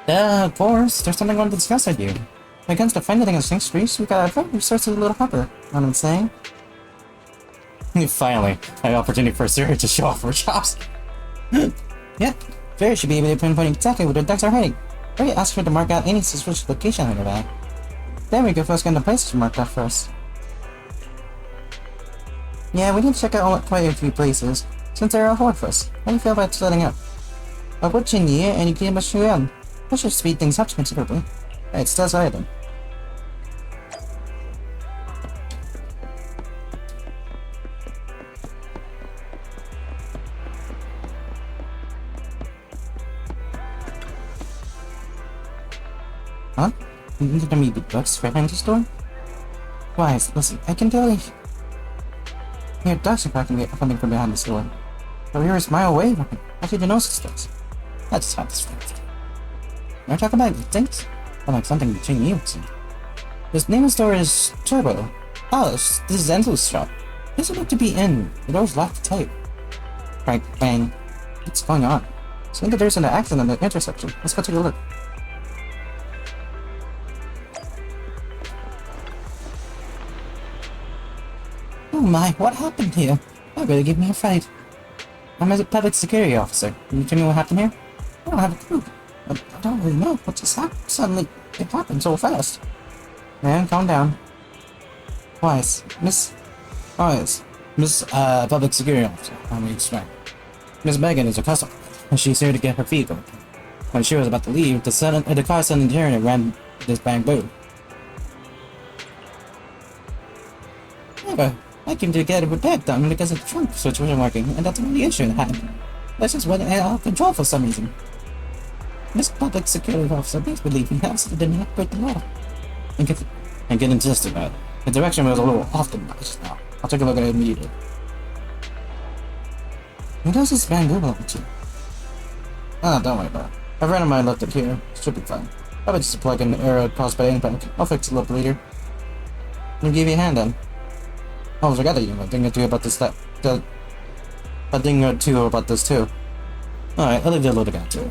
Yeah, of course. There's something I want to discuss with you. When it comes to finding things in streets, we got a resource of a little hopper. Know what I'm saying? Finally, an opportunity for Sarah to show off her chops. Yeah, Sarah should be able to pinpoint exactly where the ducks are hiding. Or you ask her to mark out any suspicious location on her bag. Then we can first get the places marked out first. Yeah, we need to check out quite a few places, since they're a horde for us. How do you feel about setting up? I'll put Qingyi and you can Zhu Yuan. That should speed things up considerably. Right, still silent. Huh? You need to meet the ducks right in the store? Why, listen, I can tell you. Here, ducks are practically coming from behind the store. But we were a mile away from it. How did you notice ducks? That's not this thing. Are you talking about things? Or like something Qingyi would see. This name of the store is Turbo. Oh, this is Enzo's shop. It doesn't look to be in. The door's locked tight. Right, bang. What's going on? Seems like there's an accident at the intersection. Let's go take a look. Oh my, what happened here? That really gave me a fright. I'm a public security officer. Can you tell me what happened here? I don't have a clue. I don't really know what just happened. Suddenly, it happened so fast. Man, calm down. Wise, Miss Public Security Officer, I mean, right. Miss Megan is a customer, and she's here to get her vehicle. When she was about to leave, the car suddenly turned and ran this bang boom. However, I came to get it repaired done because the trunk switch wasn't working, and that's the only issue it had. That's just went out of control for some reason. This Public Security Officer makes believe he absolutely did not break the law. And get insisted about it. The direction was a little off the mark just now. I'll take a look at it immediately. Who does this bamboo belong to? Ah, don't worry about it. A friend of mine left it here. Should be fine. Probably just a plug-in error caused by impact. I'll fix it a little later. Let me give you a hand then. Oh, I forgot that you know a thing or two about this a thing or two about this too. Alright, I'll leave you a little guy too.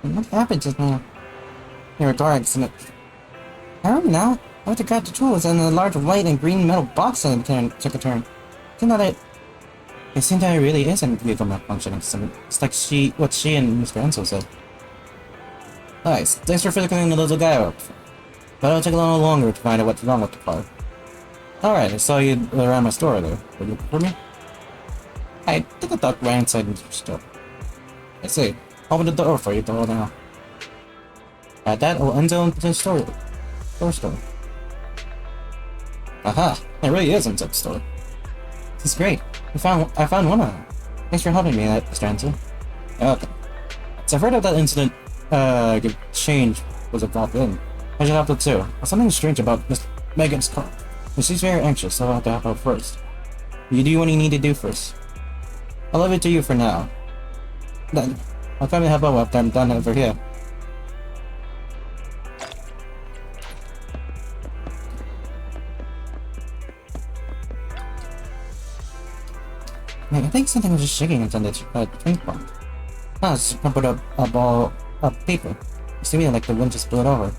What happened just now? Your car accident. I remember now. I went to grab the tools and a large white and green metal box and took a turn. It seemed that it really is a vehicle malfunctioning. It's like what she and Mr. Enzo said. Nice. Thanks for filling the little guy up. But it'll take a little longer to find out what's wrong with the car. Alright, I saw you around my store there. Were you looking for me? I think I thought right inside your store. I see. Open the door for you to hold now. At that, will Enzo into the store. Aha! It really is inside the store. This is great. I found one of them. Thanks for helping me, Mr. Enzo. Okay. So I've heard of that incident. Change was involved in. I should help her too. There's something strange about Miss Megan's car. And she's very anxious, so I'll have to help her first. You do what you need to do first. I'll leave it to you for now. Then, I'll come and help out after I'm done over here. I think something was just shaking inside the drink bar. Ah, it's crumpled up a ball of paper. It seems like the wind just blew it over.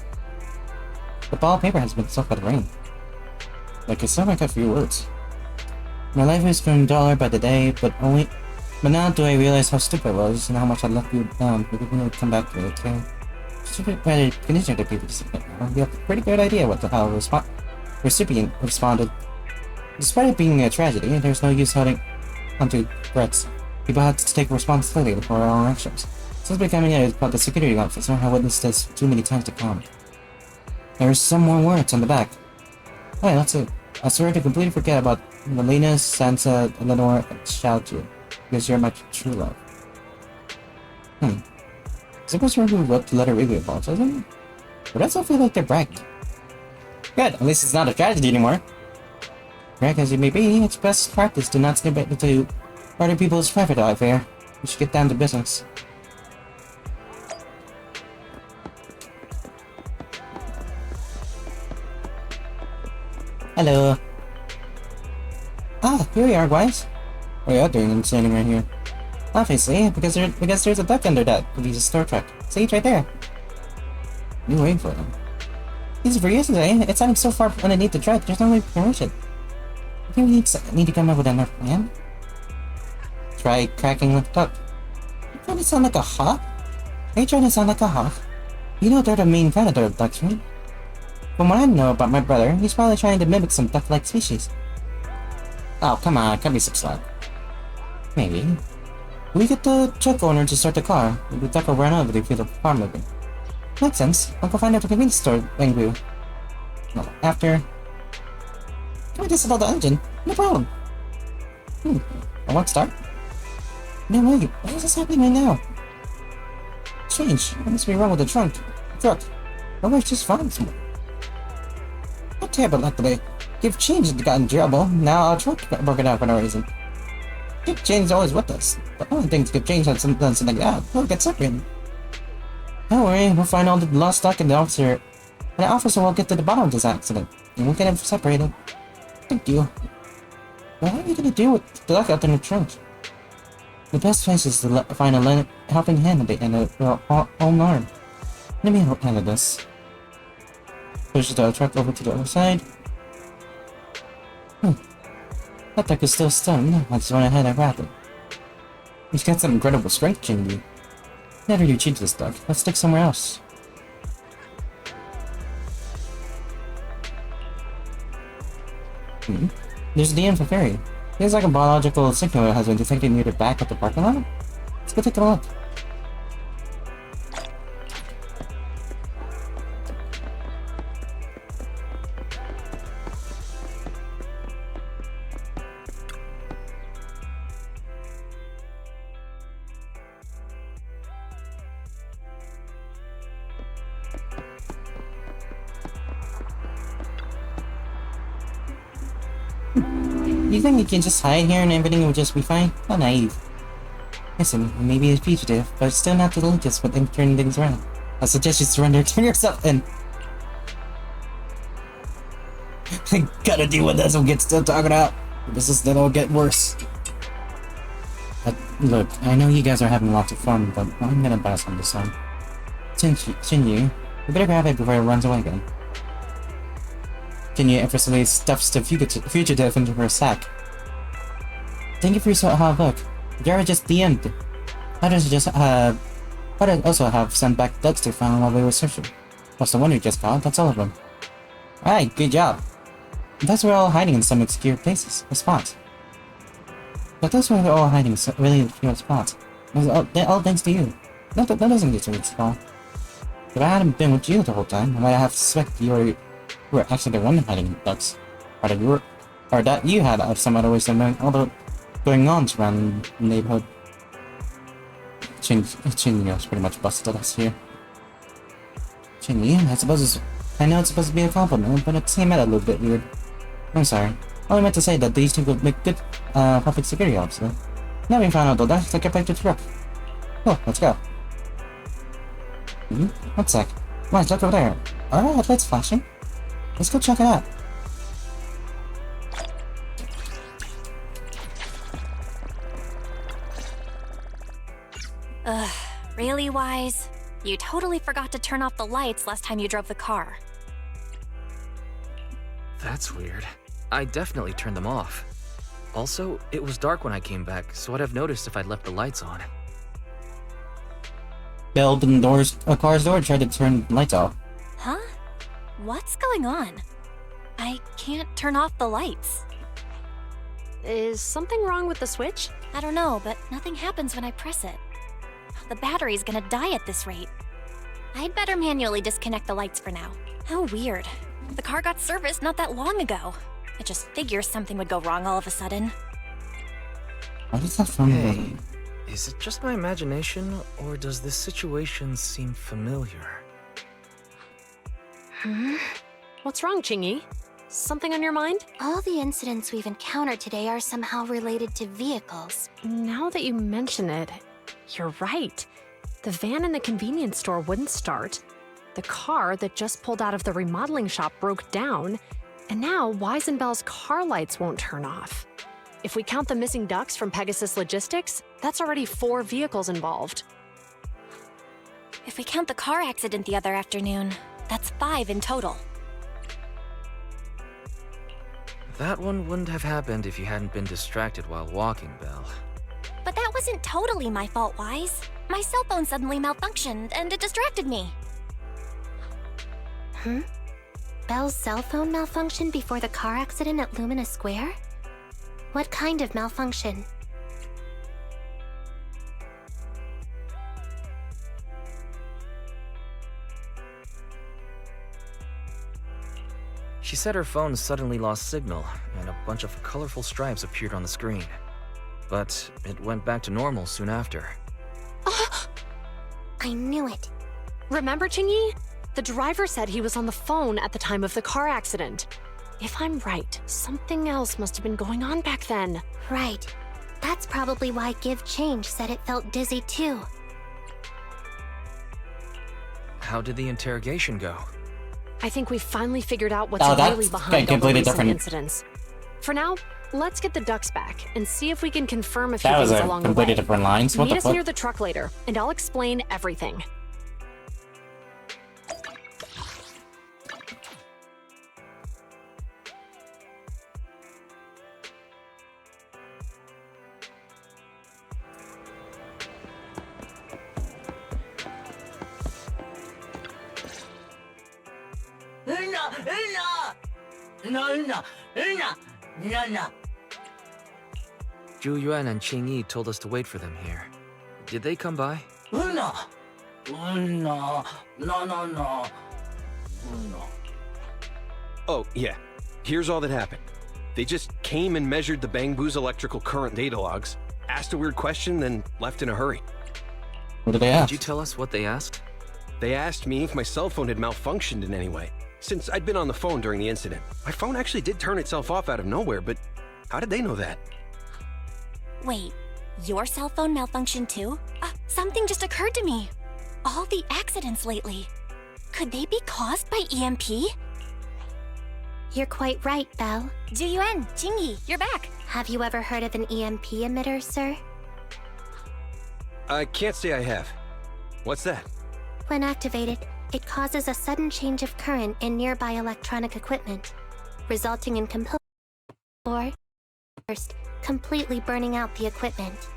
The ball of paper has been soaked by the rain. Like it's like a few words. My life is going duller by the day, but now do I realize how stupid I was and how much I left you down. We can really come back to it, okay? condition to people to submit. We have a pretty good idea what how the recipient responded. Despite it being a tragedy, there's no use holding onto threats. People have to take responsibility for our own actions. Since becoming a public security officer, I witnessed this too many times to count. There's some more words on the back. Alright, that's it. I swear to completely forget about Melina, Sansa, Eleanor, and Xiaoju, because you're my true love. Is the person who wrote the letter really apologizing? But I also feel like they're bragging. Good, at least it's not a tragedy anymore. Brag as you may be, it's best practice to not step into other people's private affair. We should get down to business. Hello. Ah, here we are, guys. What are you doing standing right here? Obviously, because there's a duck under that police store truck. See, it's right there. You're waiting for them. These are for you today. It's not so far underneath the truck. There's no way to reach it. I think we need to come up with another plan. Try cracking the duck. You trying to sound like a hawk? Are you trying to sound like a hawk? You know they're the main predator of ducks, right? From what I know about my brother, he's probably trying to mimic some duck-like species. Oh, come on, cut me some slack. Maybe. We get the truck owner to start the car. The duck will run over to feel the farm moving. Makes sense. I'll go find out the convenience store Langbu. No, after. Can we disable the engine? No problem. I won't start. No way. Why is this happening right now? Strange. What must be wrong with the truck? The works just fine. Not terrible luck today. Give change had gotten trouble. Now our truck got broken down for no reason. Give change is always with us. But only things give change on something like that. We'll get separated. Don't worry, we'll find all the lost stock in the officer. And the officer will get to the bottom of this accident. And we'll get him separated. Thank you. But what are you gonna do with the duck out in the trunk? The best place is to find a helping hand and a own arm. Let me handle this. Push the truck over to the other side. That duck is still stunned. I just went ahead and grabbed it. He's got some incredible strength, Jingu. Never you cheat this duck. Let's stick somewhere else. There's the info ferry. Feels like a biological signal has been detected near the back of the parking lot. Let's go take a look. You think you can just hide here and everything will just be fine? How naive. Listen, you may be a fugitive, but still not to link us with turning things around. I suggest you surrender, turn yourself in. I gotta deal with this, we'll get still talking out. This is that'll get worse. Look, I know you guys are having lots of fun, but I'm gonna pass on this one. Shinyu, you better grab it before it runs away again. Shinyu effortlessly stuffs the fugitive into her sack. Thank you for your hard work. Jara just DM'd. I'd also have sent back ducks to find while we were searching. Plus the one you just found, that's all of them. Alright, good job. Those were all hiding in some obscure places, or spots. But those were all hiding in some really obscure spots. All thanks to you. That doesn't get to its fault. If I hadn't been with you the whole time, I might have suspected you were actually the one hiding ducks. Or that you had some other ways of knowing all the going-on around the neighborhood. Chinyu is pretty much busted us here. Chinyu, I know it's supposed to be a compliment, but it came out a little bit weird. I'm sorry. All I meant to say that these two would make good public security officers. Now we found out though, let's get back to the truck. Oh, let's go. One sec. Come on, look over there. Are our headlights flashing? Let's go check it out. Ugh, really, Wise? You totally forgot to turn off the lights last time you drove the car. That's weird. I definitely turned them off. Also, it was dark when I came back, so I'd have noticed if I'd left the lights on. Bill opened a car's door and tried to turn the lights off. Huh? What's going on? I can't turn off the lights. Is something wrong with the switch? I don't know, but nothing happens when I press it. The battery's gonna die at this rate. I'd better manually disconnect the lights for now. How weird. The car got serviced not that long ago. I just figured something would go wrong all of a sudden. Why does that sound Hey, is it just my imagination, or does this situation seem familiar? What's wrong, Chingy? Something on your mind? All the incidents we've encountered today are somehow related to vehicles. Now that you mention it, you're right. The van in the convenience store wouldn't start. The car that just pulled out of the remodeling shop broke down. And now Weisenbell's car lights won't turn off. If we count the missing ducks from Pegasus Logistics, that's already 4 vehicles involved. If we count the car accident the other afternoon, that's 5 in total. That one wouldn't have happened if you hadn't been distracted while walking, Belle. But that wasn't totally my fault, Wise. My cell phone suddenly malfunctioned, and it distracted me. Belle's cell phone malfunctioned before the car accident at Lumina Square? What kind of malfunction? She said her phone suddenly lost signal, and a bunch of colorful stripes appeared on the screen. But it went back to normal soon after. I knew it. Remember, Chingy? The driver said he was on the phone at the time of the car accident. If I'm right, something else must have been going on back then. Right. That's probably why Give Change said it felt dizzy too. How did the interrogation go? I think we finally figured out what's that's really behind all the completely recent different. incidents. For now, let's get the ducks back and see if we can confirm a few That was things a along the way. completely different lines. What Meet the us fuck? near the truck later, and I'll explain everything. Zhu Yuan and Qing Yi told us to wait for them here. Did they come by? Oh, yeah. Here's all that happened. They just came and measured the Bangbu's electrical current data logs, asked a weird question, then left in a hurry. What did they ask? Did you tell us what they asked? They asked me if my cell phone had malfunctioned in any way, since I'd been on the phone during the incident. My phone actually did turn itself off out of nowhere, but how did they know that? Wait, your cell phone malfunctioned too? Something just occurred to me. All the accidents lately. Could they be caused by EMP? You're quite right, Belle. Zhu Yuan, Jingyi, you're back. Have you ever heard of an EMP emitter, sir? I can't say I have. What's that? When activated, it causes a sudden change of current in nearby electronic equipment, resulting in or first, completely burning out the equipment.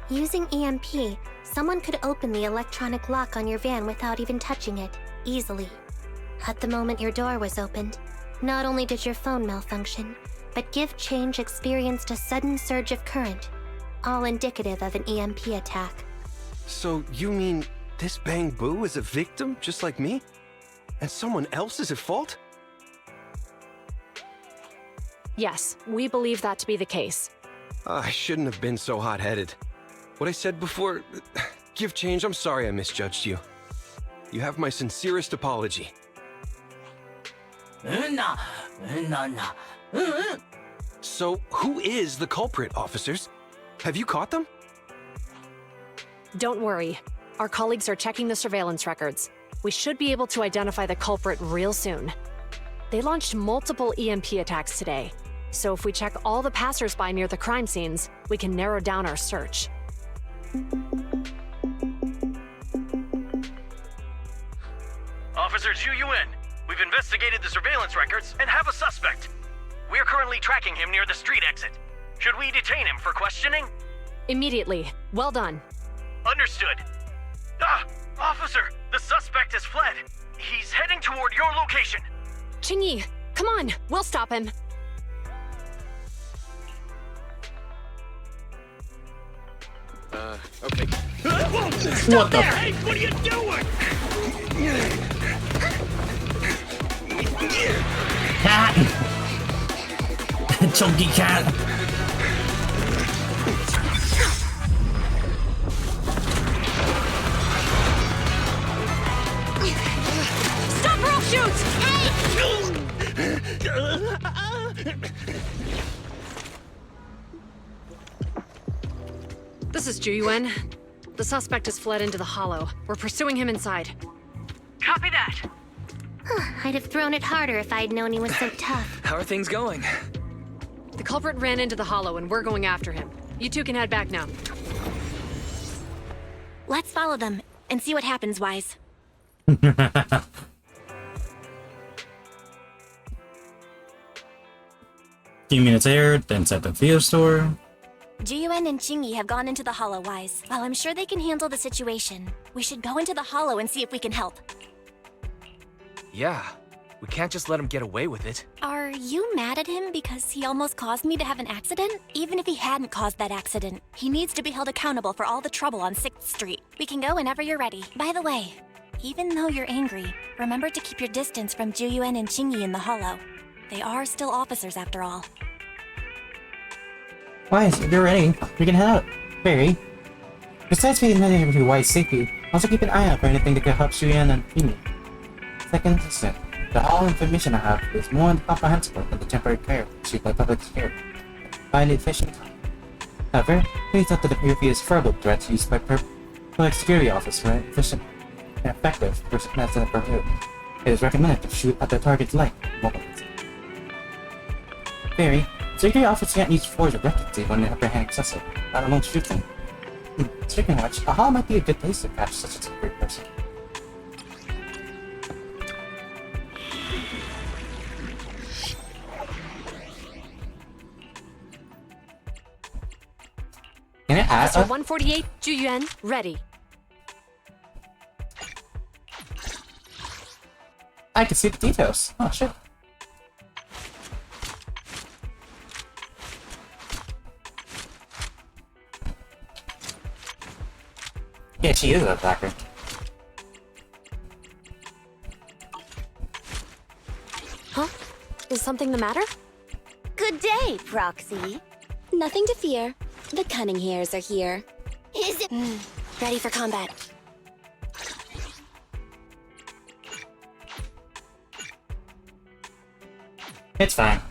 Using EMP, someone could open the electronic lock on your van without even touching it, easily. At the moment your door was opened, not only did your phone malfunction, but Give Change experienced a sudden surge of current, all indicative of an EMP attack. So you mean this Bangbu is a victim just like me? And someone else is at fault? Yes, we believe that to be the case. I shouldn't have been so hot-headed. What I said before... Give Change, I'm sorry I misjudged you. You have my sincerest apology. So, who is the culprit, officers? Have you caught them? Don't worry. Our colleagues are checking the surveillance records. We should be able to identify the culprit real soon. They launched multiple EMP attacks today, so if we check all the passersby near the crime scenes, we can narrow down our search. Officer Zhu Yuan, we've investigated the surveillance records and have a suspect. We're currently tracking him near the street exit. Should we detain him for questioning? Immediately. Well done. Understood. Officer, the suspect has fled. He's heading toward your location. Qingyi, come on, we'll stop him. Okay. What the? Hey, what are you doing? Cat! Chunky cat! Stop or I'll shoot! This is Zhu Yuan. The suspect has fled into the hollow. We're pursuing him inside. Copy that. I'd have thrown it harder if I'd known he was so tough. How are things going? The culprit ran into the hollow and we're going after him. You two can head back now. Let's follow them and see what happens, Wise. Few minutes later, inside the video store. Zhu Yuan and Qingyi have gone into the hollow, Wise. While I'm sure they can handle the situation, we should go into the hollow and see if we can help. Yeah, we can't just let him get away with it. Are you mad at him because he almost caused me to have an accident? Even if he hadn't caused that accident, he needs to be held accountable for all the trouble on 6th Street. We can go whenever you're ready. By the way, even though you're angry, remember to keep your distance from Zhu Yuan and Qingyi in the hollow. They are still officers after all. Wise, if you're ready, we can head out. Barry. Besides paying attention to Wise's safety, also keep an eye out for anything that could help Zhu Yuan and Qingyi. Second assistant. The all information I have is more incomprehensible than the temporary care issued by public security. Find it efficient. However, please note that the previous verbal threats used by public security officers were efficient and effective versus methods that prohibited. It is recommended to shoot at the target's leg moments. Barry, security officers can't use force directly when they're upper hand excessive, let alone shooting. Speaking of which, a hall might be a good place to catch such a security person. Can I add Officer 148, Zhu Yuan, ready. I can see the details. Oh shit. Yeah, she is an attacker. Huh? Is something the matter? Good day, Proxy. Nothing to fear. The cunning hairs are here. Is it? Ready for combat. It's fine.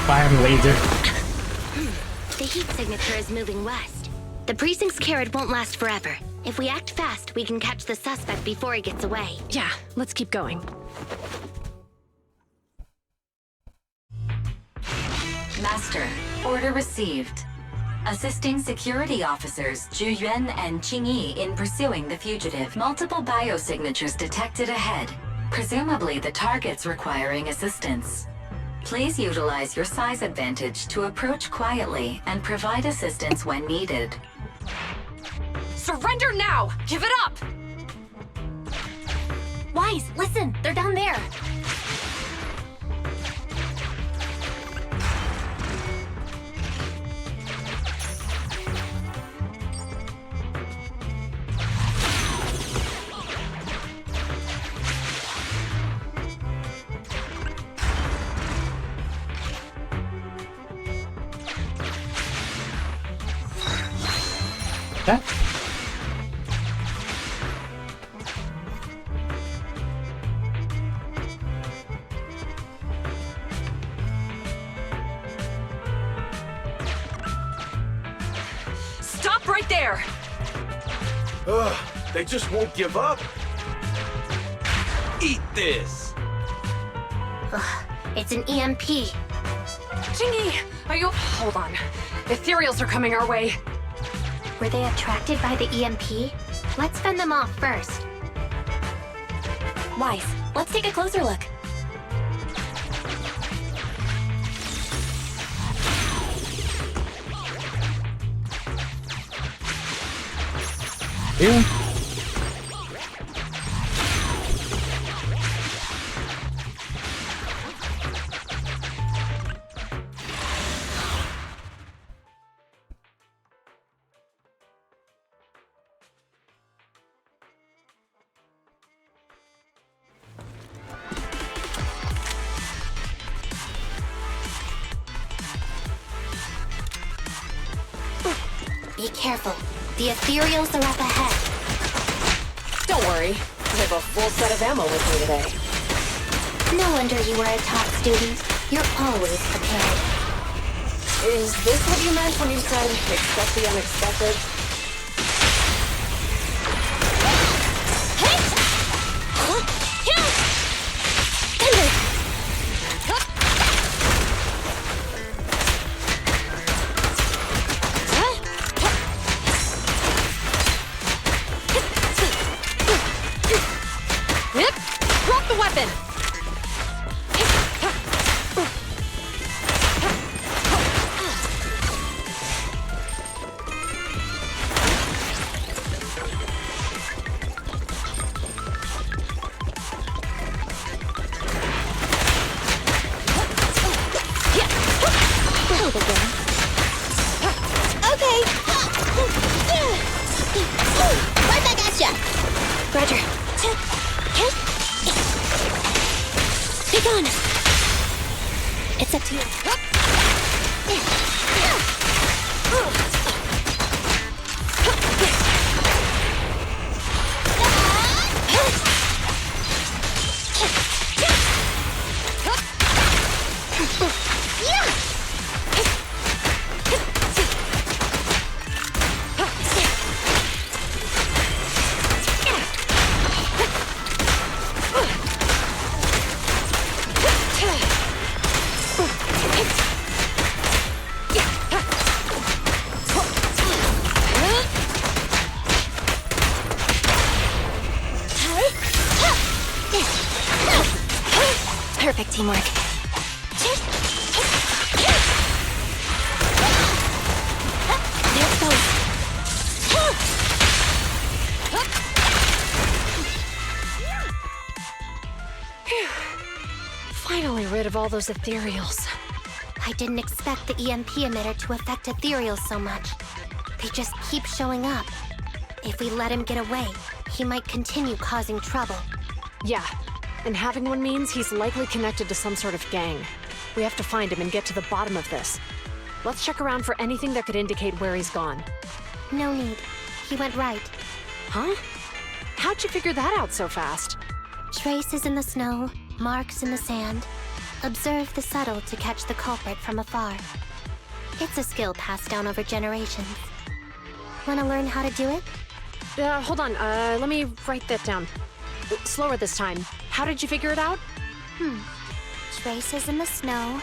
Fire laser. The heat signature is moving west. The precinct's carrot won't last forever. If we act fast, we can catch the suspect before he gets away. Yeah, let's keep going. Master, order received. Assisting security officers Zhu Yuan and Qingyi in pursuing the fugitive. Multiple biosignatures detected ahead. Presumably the target's requiring assistance. Please utilize your size advantage to approach quietly and provide assistance when needed. Surrender now! Give it up! Wise, listen, they're down there. Okay. Stop right there! Ugh, they just won't give up. Eat this! Ugh, it's an EMP. Jingy, are you... Hold on. Ethereals are coming our way. Were they attracted by the EMP? Let's fend them off first. Wise, let's take a closer look. Ew. Be careful. The ethereals are up ahead. Don't worry. I have a full set of ammo with me today. No wonder you were a top student. You're always prepared. Is this what you meant when you said, expect the unexpected? Drop the weapon! Okay. Right back at ya. Roger. Be gone. It's up to you. Perfect teamwork. There it goes. Finally rid of all those ethereals. I didn't expect the EMP emitter to affect ethereals so much. They just keep showing up. If we let him get away, he might continue causing trouble. Yeah, and having one means he's likely connected to some sort of gang. We have to find him and get to the bottom of this. Let's check around for anything that could indicate where he's gone. No need. He went right. Huh? How'd you figure that out so fast? Traces in the snow, marks in the sand. Observe the subtle to catch the culprit from afar. It's a skill passed down over generations. Wanna learn how to do it? Hold on, let me write that down. Slower this time. How did you figure it out? Traces in the snow,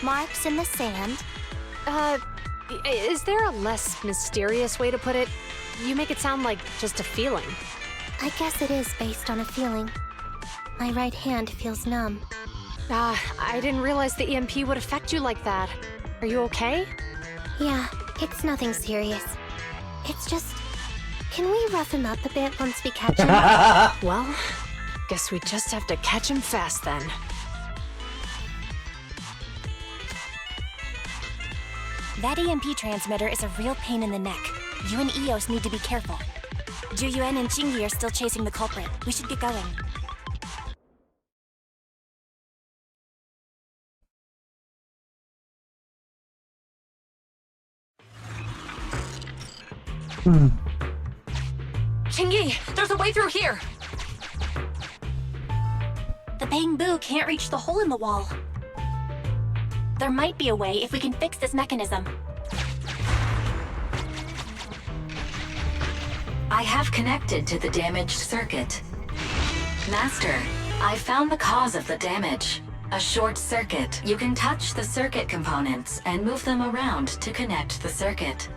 marks in the sand. Is there a less mysterious way to put it? You make it sound like just a feeling. I guess it is based on a feeling. My right hand feels numb. I didn't realize the EMP would affect you like that. Are you okay? Yeah, it's nothing serious. It's just... Can we rough him up a bit once we catch him? Well, guess we just have to catch him fast then. That EMP transmitter is a real pain in the neck. You and Eos need to be careful. Zhu Yuan and Jingyi are still chasing the culprit. We should get going. Jingyi, there's a way through here! The Bang-Boo can't reach the hole in the wall. There might be a way if we can fix this mechanism. I have connected to the damaged circuit. Master, I found the cause of the damage. A short circuit. You can touch the circuit components and move them around to connect the circuit.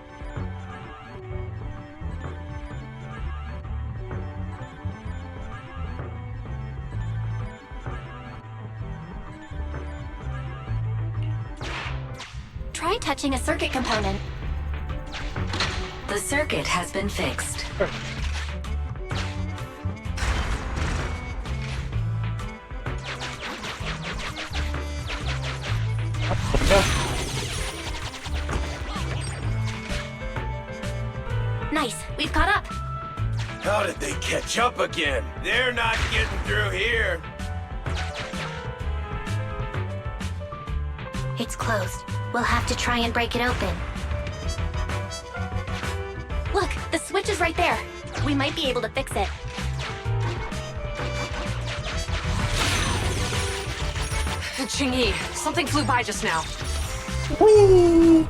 Try touching a circuit component. The circuit has been fixed. Nice, we've caught up. How did they catch up again? They're not getting through here. It's closed. We'll have to try and break it open. Look, the switch is right there. We might be able to fix it. Qingyi, something flew by just now. Whee!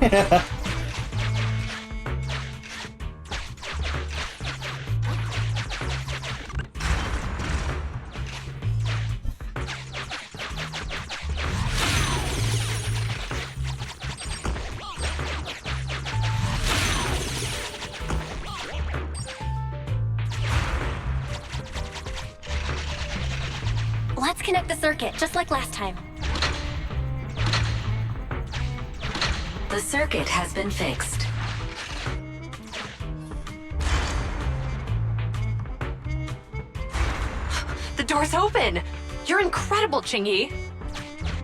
Let's connect the circuit, just like last time. The circuit has been fixed. The door's open! You're incredible, Qingyi!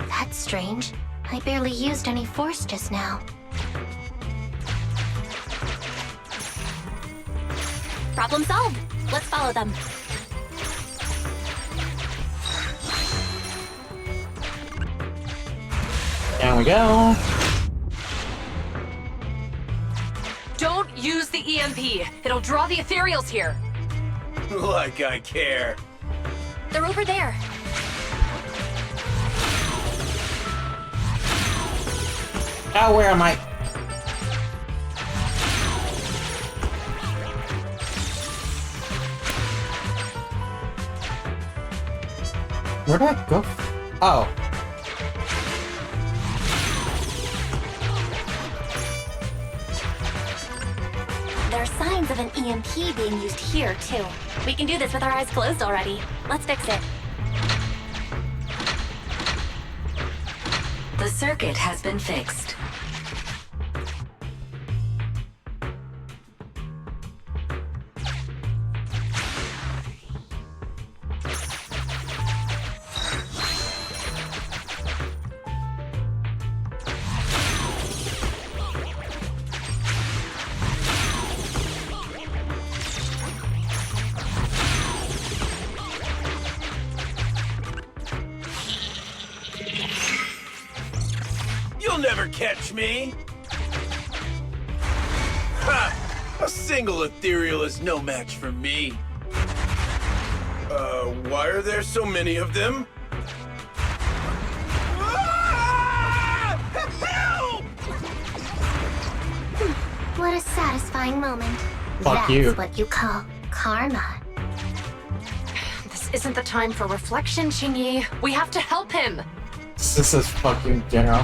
That's strange. I barely used any force just now. Problem solved. Let's follow them. Down we go. Don't use the EMP. It'll draw the ethereals here. Like I care. They're over there. Now where am I? Where do I go? Oh. There are signs of an EMP being used here, too. We can do this with our eyes closed already. Let's fix it. The circuit has been fixed. You'll never catch me! Ha! A single ethereal is no match for me. Why are there so many of them? Ah! Help! What a satisfying moment. Fuck That's you. what you call karma. This isn't the time for reflection, Qingyi. We have to help him. This is fucking general.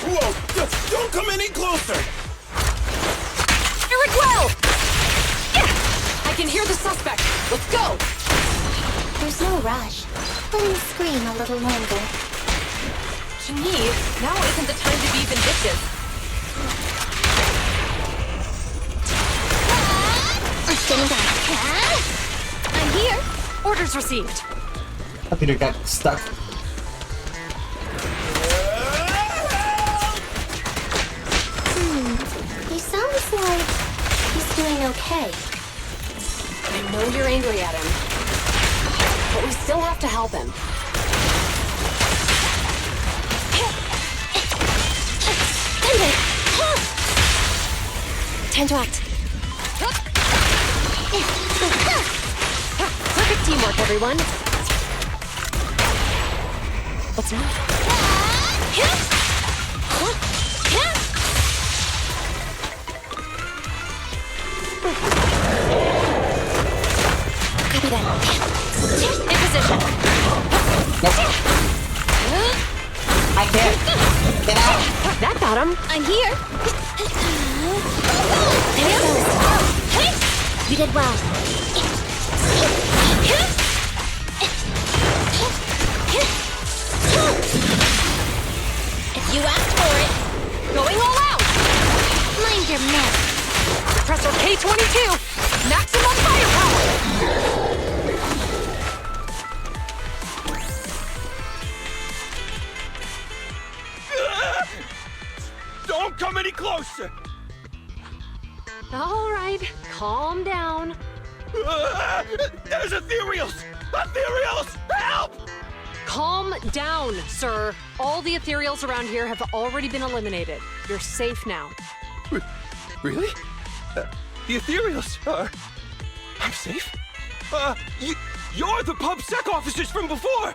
Whoa! Don't come any closer! Eric Well! I can hear the suspect. Let's go! There's no rush. Let him scream a little longer. Qingyi, now isn't the time to be vindictive. I'm standing by. I'm here. Orders received. I think I got stuck. He sounds like he's doing okay. I know you're angry at him, but we still have to help him. Time to act. Perfect teamwork, everyone. What's wrong? Copy that. In position. I can't. Get out. That got him. I'm here. There it goes. You did well. If you asked for it. Going all out. Mind your mess. Compressor K-22. Maximum firepower. Don't come any closer! All right, calm down. There's ethereals! Ethereals! Help! Calm down, sir. All the ethereals around here have already been eliminated. You're safe now. Really? The ethereals are... I'm safe? You're the PubSec officers from before!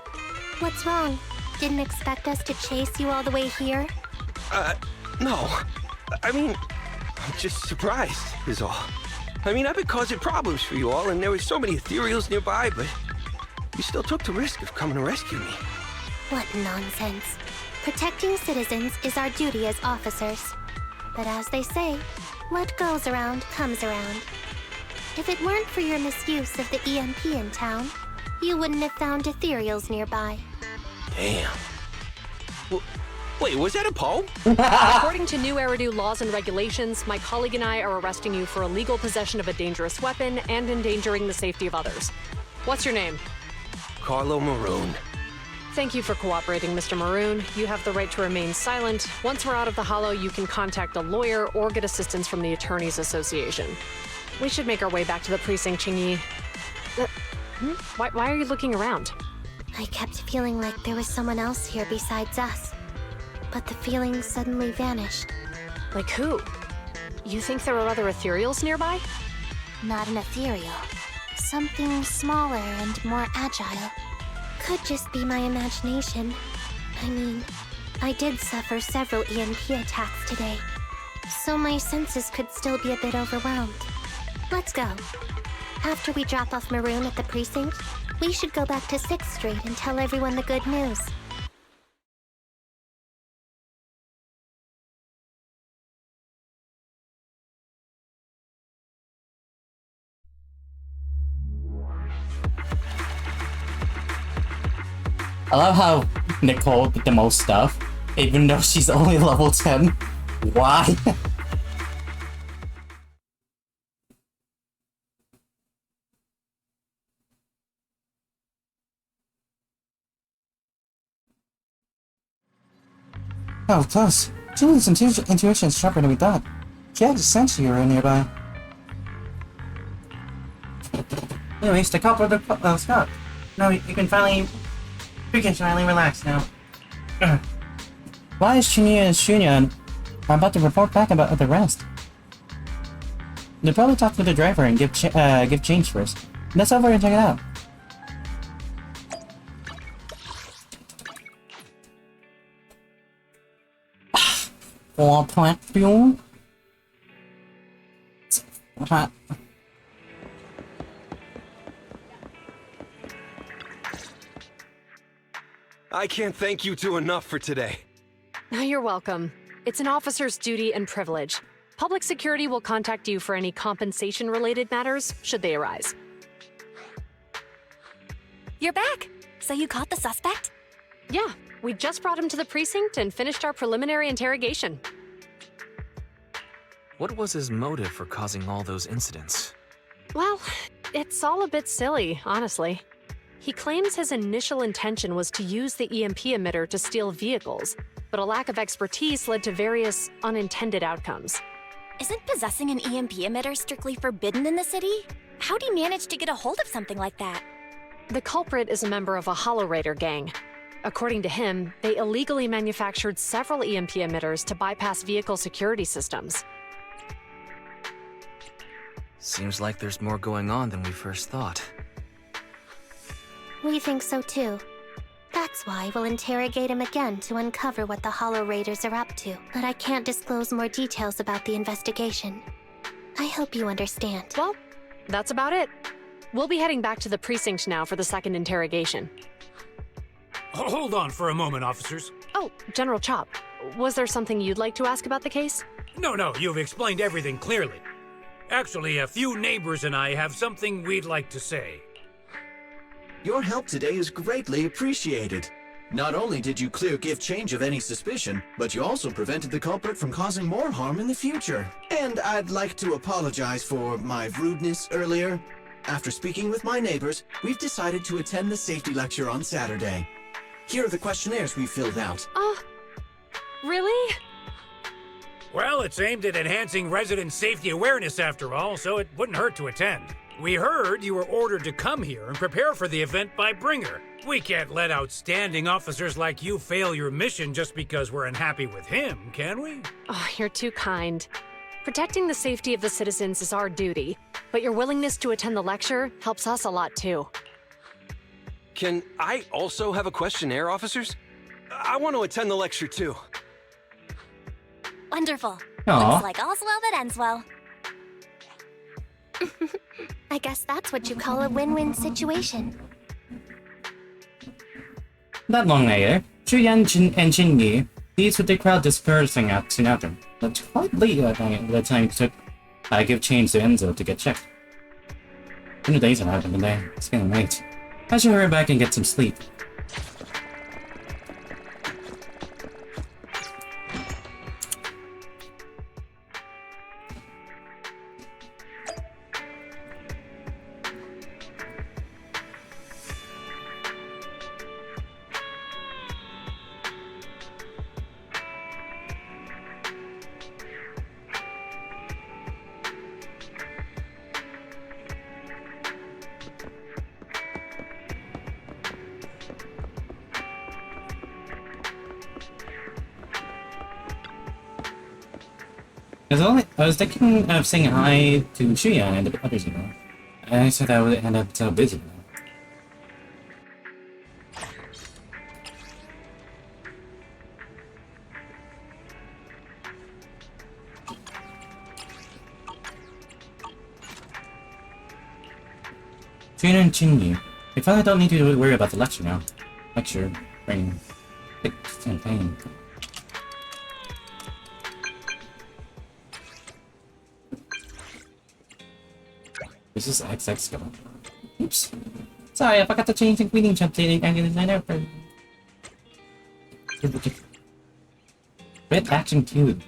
What's wrong? Didn't expect us to chase you all the way here? No. I mean, I'm just surprised, is all. I mean, I've been causing problems for you all, and there were so many ethereals nearby, but you still took the risk of coming to rescue me. What nonsense. Protecting citizens is our duty as officers. But as they say, what goes around comes around. If it weren't for your misuse of the EMP in town, you wouldn't have found ethereals nearby. Damn. Wait, was that a poem? According to new Eridu laws and regulations, my colleague and I are arresting you for illegal possession of a dangerous weapon and endangering the safety of others. What's your name? Carlo Maroon. Thank you for cooperating, Mr. Maroon. You have the right to remain silent. Once we're out of the hollow, you can contact a lawyer or get assistance from the Attorneys Association. We should make our way back to the precinct, Qingyi. Why are you looking around? I kept feeling like there was someone else here besides us. But the feeling suddenly vanished. Like who? You think there are other ethereals nearby? Not an ethereal. Something smaller and more agile. Could just be my imagination. I mean, I did suffer several EMP attacks today, so my senses could still be a bit overwhelmed. Let's go. After we drop off Maroon at the precinct, we should go back to 6th Street and tell everyone the good news. I love how Nicole did the most stuff, even though she's only level 10. Why? Oh, close. Julie's intuition is sharper than we thought. She had a sense you were nearby. Anyways, the culprit of the Scott. Now you can finally relax now. Why is Chunya and Shunya about to report back about the rest? They'll probably talk to the driver and give change first. Let's over and check it out. I can't thank you two enough for today. You're welcome. It's an officer's duty and privilege. Public security will contact you for any compensation-related matters, should they arise. You're back. So you caught the suspect? Yeah, we just brought him to the precinct and finished our preliminary interrogation. What was his motive for causing all those incidents? Well, it's all a bit silly, honestly. He claims his initial intention was to use the EMP emitter to steal vehicles, but a lack of expertise led to various unintended outcomes. Isn't possessing an EMP emitter strictly forbidden in the city? How'd he manage to get a hold of something like that? The culprit is a member of a Hollow Raider gang. According to him, they illegally manufactured several EMP emitters to bypass vehicle security systems. Seems like there's more going on than we first thought. We think so too. That's why we'll interrogate him again to uncover what the Hollow Raiders are up to. But I can't disclose more details about the investigation. I hope you understand. Well, that's about it. We'll be heading back to the precinct now for the second interrogation. Hold on for a moment, officers. Oh, General Chop, was there something you'd like to ask about the case? No, you've explained everything clearly. Actually, a few neighbors and I have something we'd like to say. Your help today is greatly appreciated. Not only did you clear Give Change of any suspicion, but you also prevented the culprit from causing more harm in the future. And I'd like to apologize for my rudeness earlier. After speaking with my neighbors, we've decided to attend the safety lecture on Saturday. Here are the questionnaires we filled out. Really? Well, it's aimed at enhancing resident safety awareness after all, so it wouldn't hurt to attend. We heard you were ordered to come here and prepare for the event by Bringer. We can't let outstanding officers like you fail your mission just because we're unhappy with him, can we? Oh, you're too kind. Protecting the safety of the citizens is our duty, but your willingness to attend the lecture helps us a lot too. Can I also have a questionnaire, officers? I want to attend the lecture too. Wonderful. Aw. Looks like all's well that ends well. I guess that's what you call a win-win situation. Not long later, Zhu Yuan and Jin Yu leads with the crowd dispersing out soon after. But quite late by the time it took Give Change to Enzo to get checked. 2 days have happened today. It's getting late. I should hurry back and get some sleep. I was thinking of saying hi to Zhu Yuan and the others, you know. I said I would end up so busy. Zhu Yuan and Jin Yu. I finally don't need to worry about the lecture now. Lecture bringing thick champagne. This is XX go. Oops. Sorry, I forgot to change the greeting updating and design out for Red Action Cube.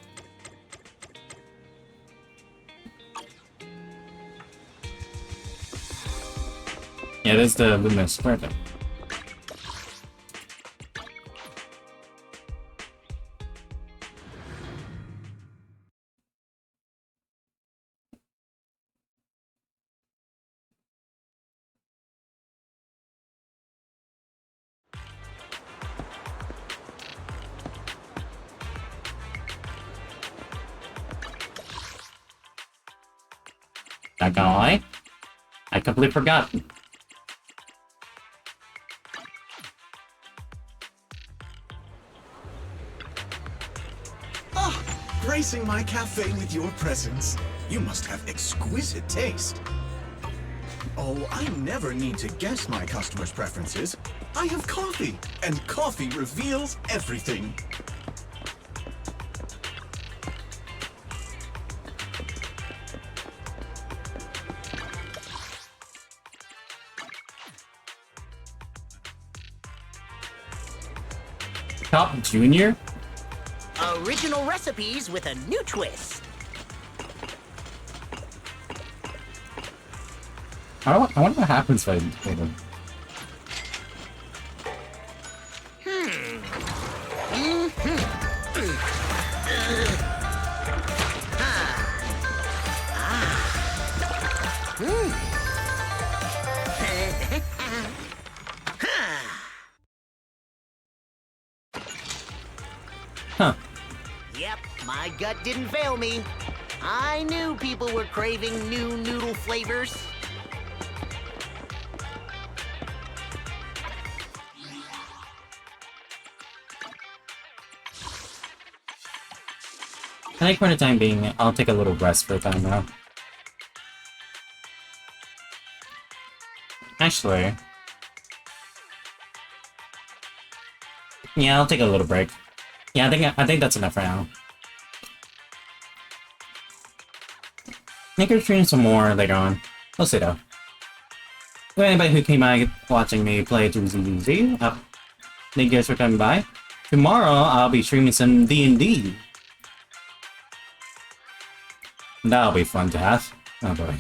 Yeah, that's the luminous square thing. Not gonna lie, I completely forgot. Ah, gracing my cafe with your presence. You must have exquisite taste. Oh, I never need to guess my customers' preferences. I have coffee, and coffee reveals everything. Top Junior? Original recipes with a new twist. I wonder what happens if I play them. Huh. Yep, my gut didn't fail me. I knew people were craving new noodle flavors. I think for the time being, I'll take a little rest for a time now. Actually... yeah, I'll take a little break. Yeah, I think that's enough for now. Maybe stream some more later on. We'll see though. For anybody who came by watching me play ZZZ, thank you guys for coming by. Tomorrow, I'll be streaming some D&D. That'll be fun to have. Oh boy.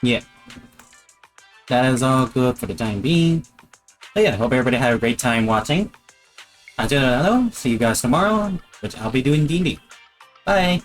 Yeah. That is all good for the time being. But yeah, hope everybody had a great time watching. Until then, see you guys tomorrow, which I'll be doing D&D. Bye!